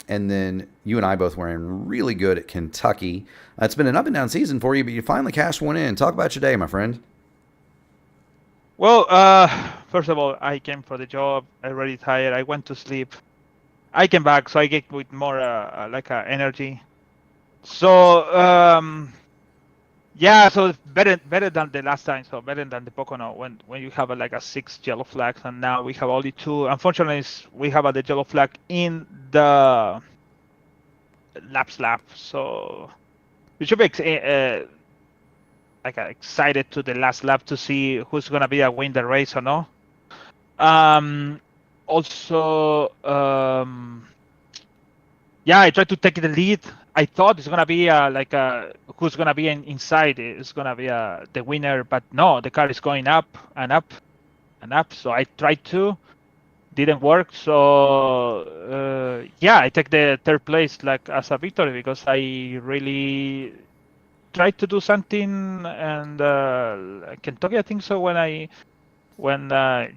And then you and I both were in really good at Kentucky. It's been an up and down season for you, but you finally cashed one in. Talk about your day, my friend. Well, first of all, I came for the job. I already tired. I went to sleep. I came back, so I get with more energy. So so it's better than the last time. So better than the Pocono when you have a 6 yellow flags, and now we have only 2. Unfortunately, we have the yellow flag in the lap. So we should be excited to the last lap to see who's gonna be win the race or no. Also, I tried to take the lead. I thought it's gonna be who's gonna be inside. It's gonna be the winner, but no, the car is going up and up and up. So I tried to, didn't work. So I take the 3rd place as a victory because I really tried to do something. And Kentucky, I think so. When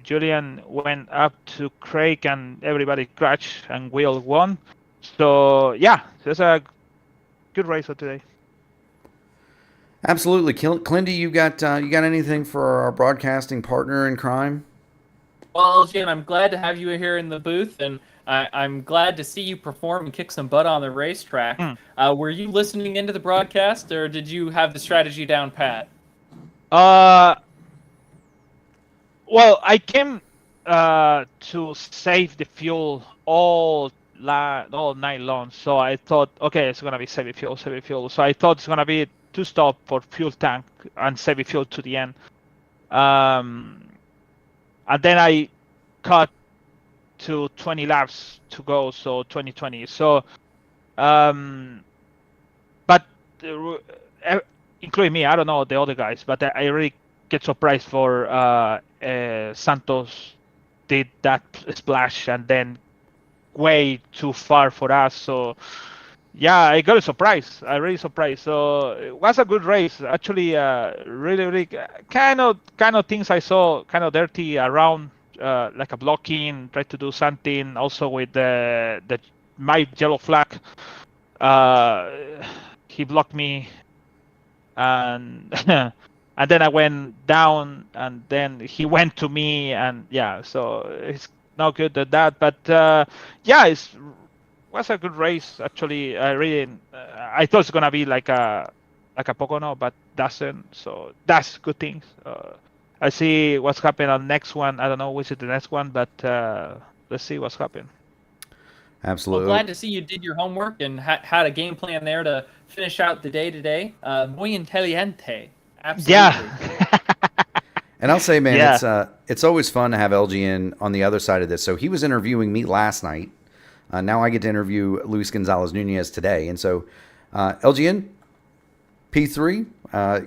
Julian went up to Craig and everybody crashed and Will won. So there's a good race for today. Absolutely, Clindy. You got anything for our broadcasting partner in crime? Well, Jan, I'm glad to have you here in the booth, and I'm glad to see you perform and kick some butt on the racetrack. Were you listening into the broadcast, or did you have the strategy down pat? Well, I came to save the fuel all night long, so I thought, okay, it's gonna be save fuel. So I thought it's gonna be 2 stop for fuel tank and save fuel to the end. And then I cut to 20 laps to go, so 2020. So, but including me, I don't know the other guys, but I really get surprised for Santos did that splash and then way too far for us. So Yeah, I got a surprise. I really surprised. So it was a good race. Actually, really, kind of things I saw kind of dirty around, like a blocking. Tried to do something also with the my yellow flag. Uh, he blocked me, and and then I went down, and then he went to me, and yeah. So it's not good at that, but yeah, it's was a good race actually. I really I thought it's gonna be like a Pocono, but doesn't. So that's good things. I see what's happening on next one. I don't know which is the next one, but let's see what's happening. Well, Absolutely. glad to see you did your homework and had a game plan there to finish out the day today. Muy inteligente. Absolutely. Yeah. And I'll say, man, Yeah. it's always fun to have LGN on the other side of this. So he was interviewing me last night. Now I get to interview Luis Gonzalez Nunez today. And so LGN, P3,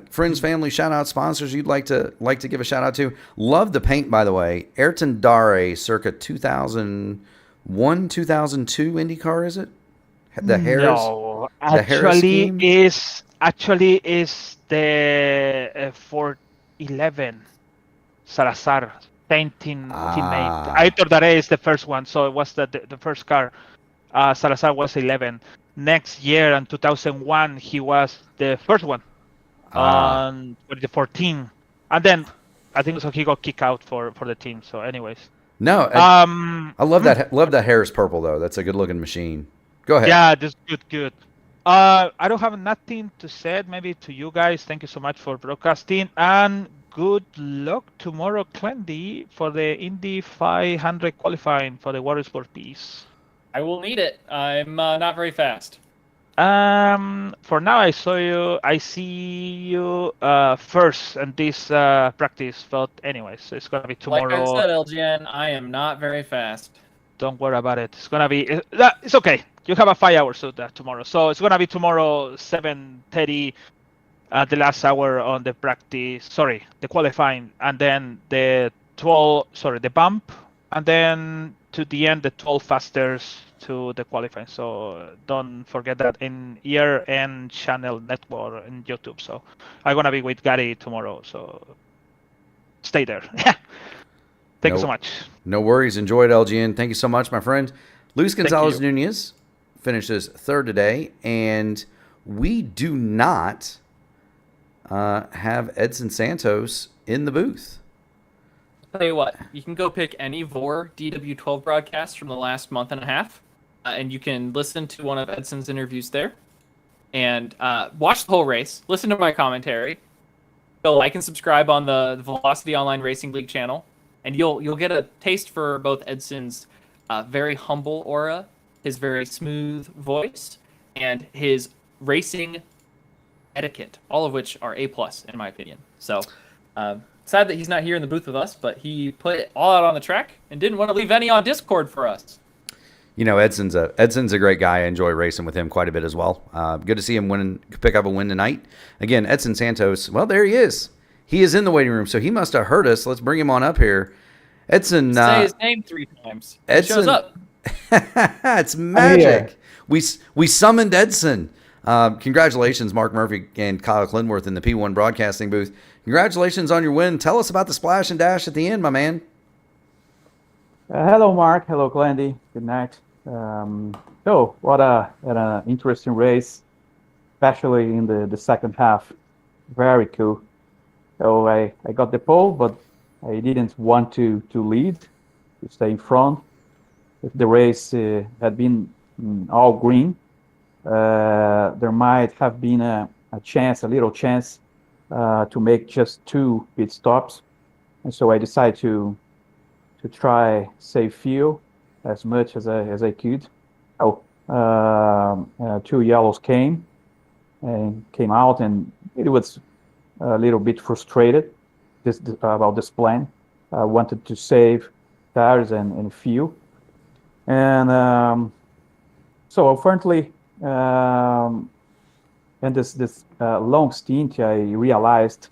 friends, family, shout out sponsors you'd like to give a shout out to. Love the paint, by the way. Ayrton Dare, circa 2001, 2002 IndyCar, is it? The Harris. No, the Harris scheme? actually is the 411 Salazar painting he made. Aitor Dare is the first one, so it was the first car. Salazar was 11. Next year in 2001, he was the first one on the 14, and then I think so he got kicked out for the team. So, anyways, No, I love that. Love that Harris purple though. That's a good looking machine. Go ahead. yeah, just good. I don't have nothing to say. Maybe to you guys. Thank you so much for broadcasting, and good luck tomorrow, Clendy, for the Indy 500 qualifying for the Warriors for Peace. I will need it. I'm not very fast. For now, I see you first in this practice. But anyways, so it's gonna be tomorrow. Like I said, LGN, I am not very fast. Don't worry about it. It's gonna be. It's okay. You have a 5 hours of that tomorrow, so it's gonna be tomorrow 7:30. The last hour on the practice. Sorry, the qualifying, and then the 12. Sorry, the bump, and then to the end the 12 fasters to the qualifying. So don't forget that in year-end channel network in YouTube. So I'm gonna be with Gary tomorrow. So stay there. Thank you so much. No worries. Enjoy it, LGN. Thank you so much, my friend. Luis Gonzalez Nunez finishes third today, and we do not have Edson Santos in the booth. I'll tell you what, you can go pick any VOR DW12 broadcast from the last month and a half, and you can listen to one of Edson's interviews there, and watch the whole race, listen to my commentary, go like and subscribe on the Velocity Online Racing League channel, and you'll get a taste for both Edson's very humble aura, his very smooth voice, and his racing etiquette, all of which are A+ in my opinion. So sad that he's not here in the booth with us, but he put it all out on the track and didn't want to leave any on Discord for us. You know, Edson's a great guy. I enjoy racing with him quite a bit as well. Good to see him pick up a win tonight. Again, Edson Santos, well, there he is. He is in the waiting room, so he must have heard us. Let's bring him on up here. Edson. Say his name 3 times. Edson He shows up. It's magic. We summoned Edson. Congratulations, Mark Murphy and Kyle Clinworth in the P1 broadcasting booth. Congratulations on your win. Tell us about the splash and dash at the end, my man. Hello, Mark. Hello, Glendy. Good night. So, what an interesting race, especially in the second half. Very cool. So I got the pole, but I didn't want to lead, to stay in front. If the race had been all green, there might have been a little chance to make just 2 pit stops. And so I decided to try save fuel as much as I could. 2 yellows came out, and it was a little bit frustrated about this plan. I wanted to save tires and fuel. And so apparently, in this long stint, I realized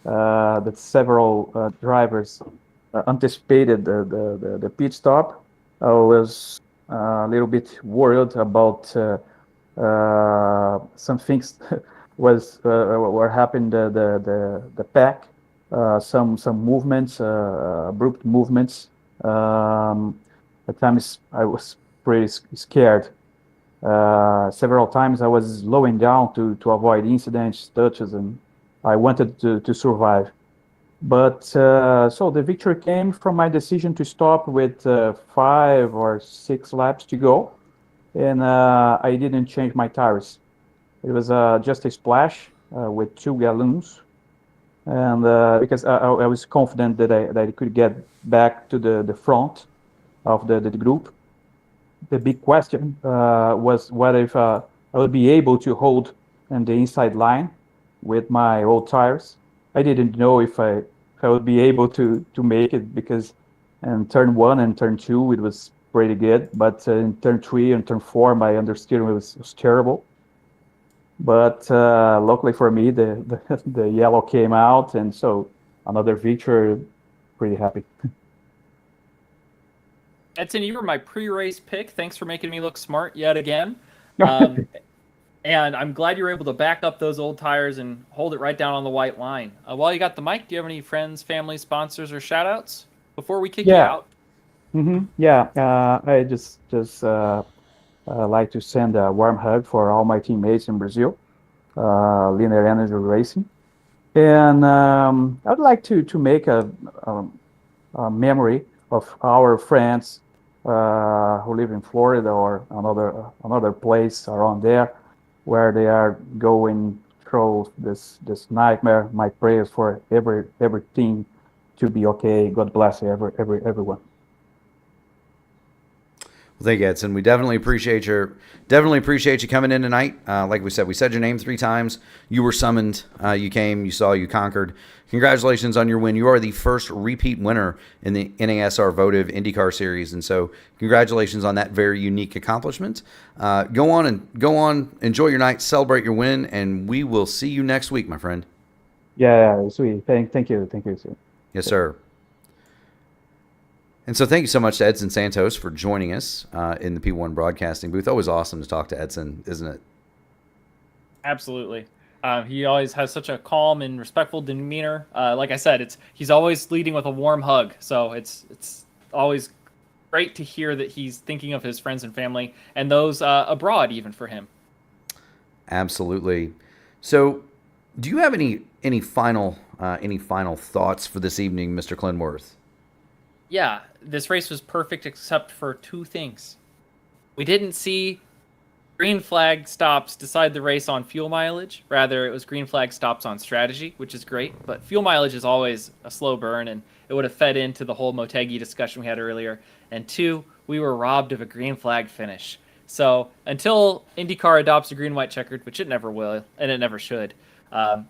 that several drivers anticipated the pit stop. I was a little bit worried about Some things were happening the pack. Some movements, abrupt movements. At times I was pretty scared. Several times I was slowing down to avoid incidents, touches, and I wanted to survive. But so the victory came from my decision to stop with 5 or 6 laps to go, and I didn't change my tires. It was just a splash with 2 gallons, and because I was confident that I could get back to the front of the group. The big question was what if I would be able to hold in the inside line with my old tires. I didn't know if I would be able to make it, because in turn 1 and turn 2 it was pretty good, but in turn 3 and turn 4 my understeering was terrible. But luckily for me, the yellow came out, and so another victory. Pretty happy. Edson, you were my pre-race pick. Thanks for making me look smart yet again. And I'm glad you were able to back up those old tires and hold it right down on the white line. While you got the mic, do you have any friends, family, sponsors, or shout-outs before we kick you out? Yeah, I just like to send a warm hug for all my teammates in Brazil, Linear Energy Racing. And I'd like to make a memory of our friends who live in Florida or another place around there, where they are going through this nightmare. My prayers for every team to be okay. God bless everyone. Well, thank you, Edson. We definitely appreciate you coming in tonight. Like we said your name 3 times. You were summoned. You came. You saw. You conquered. Congratulations on your win. You are the first repeat winner in the NASR Votive IndyCar Series, and so congratulations on that very unique accomplishment. Go on, enjoy your night, celebrate your win, and we will see you next week, my friend. Yeah, sweet. Thank you. Sir. Yes, sir. And so thank you so much to Edson Santos for joining us in the P1 broadcasting booth. Always awesome to talk to Edson, isn't it? Absolutely. He always has such a calm and respectful demeanor. Like I said, he's always leading with a warm hug. So it's always great to hear that he's thinking of his friends and family and those abroad, even for him. Absolutely. So, do you have any final thoughts for this evening, Mr. Clinworth? Yeah, this race was perfect except for 2 things. We didn't see green flag stops decide the race on fuel mileage. Rather, it was green flag stops on strategy, which is great. But fuel mileage is always a slow burn, and it would have fed into the whole Motegi discussion we had earlier. And 2, we were robbed of a green flag finish. So until IndyCar adopts a green-white checkered, which it never will, and it never should, I'm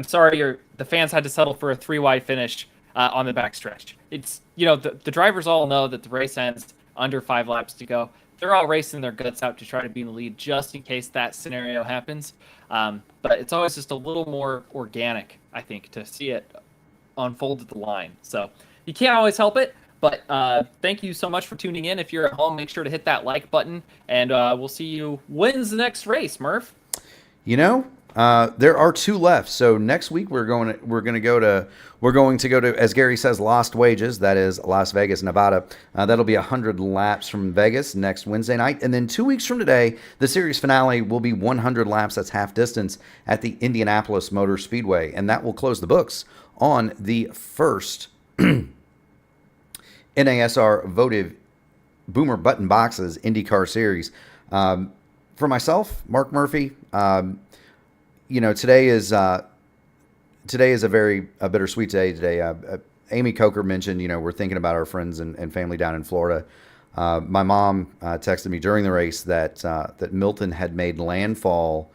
sorry the fans had to settle for a 3-wide finish on the backstretch. It's, the drivers all know that the race ends under 5 laps to go. They're all racing their guts out to try to be in the lead just in case that scenario happens. But it's always just a little more organic, I think, to see it unfold at the line. So you can't always help it, but thank you so much for tuning in. If you're at home, make sure to hit that like button, and we'll see you wins the next race, Murph. There are 2 left. So next week we're going to go to, as Gary says, Lost Wages. That is Las Vegas, Nevada. That'll be 100 laps from Vegas next Wednesday night. And then 2 weeks from today, the series finale will be 100 laps. That's half distance at the Indianapolis Motor Speedway. And that will close the books on the first NASR Votive Boomer Button Boxes IndyCar Series. For myself, Mark Murphy, today is a bittersweet day today. Amy Coker mentioned, we're thinking about our friends and family down in Florida. My mom texted me during the race that Milton had made landfall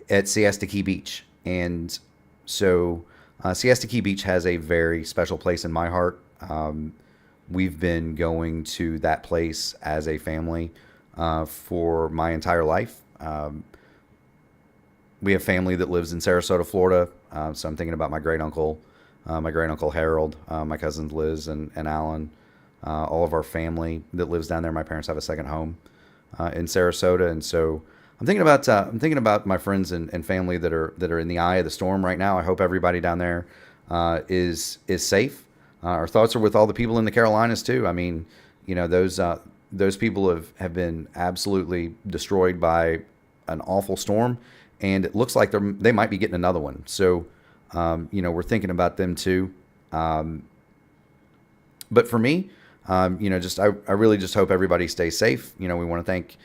at Siesta Key Beach. And so Siesta Key Beach has a very special place in my heart. We've been going to that place as a family for my entire life. We have family that lives in Sarasota, Florida, so I'm thinking about my great uncle Harold, my cousins Liz and Alan, all of our family that lives down there. My parents have a second home in Sarasota, and so I'm thinking about my friends and family that are in the eye of the storm right now. I hope everybody down there is safe. Our thoughts are with all the people in the Carolinas too. I mean, those people have been absolutely destroyed by an awful storm, and it looks like they might be getting another one. So, we're thinking about them too. But for me, I really just hope everybody stays safe. We want to thank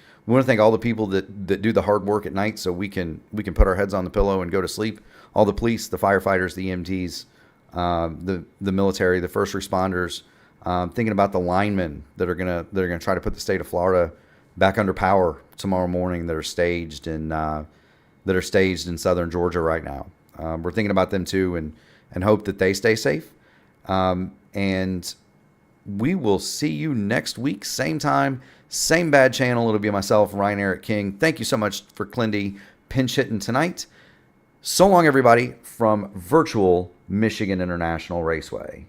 all the people that do the hard work at night, so we can put our heads on the pillow and go to sleep. All the police, the firefighters, the EMTs, the military, the first responders. Thinking about the linemen that are gonna try to put the state of Florida back under power tomorrow morning. That are staged in southern Georgia right now. We're thinking about them too, and hope that they stay safe. And we will see you next week, same time, same bad channel. It'll be myself, Ryan Eric King. Thank you so much for Clindy pinch hitting tonight. So long, everybody, from virtual Michigan International Raceway.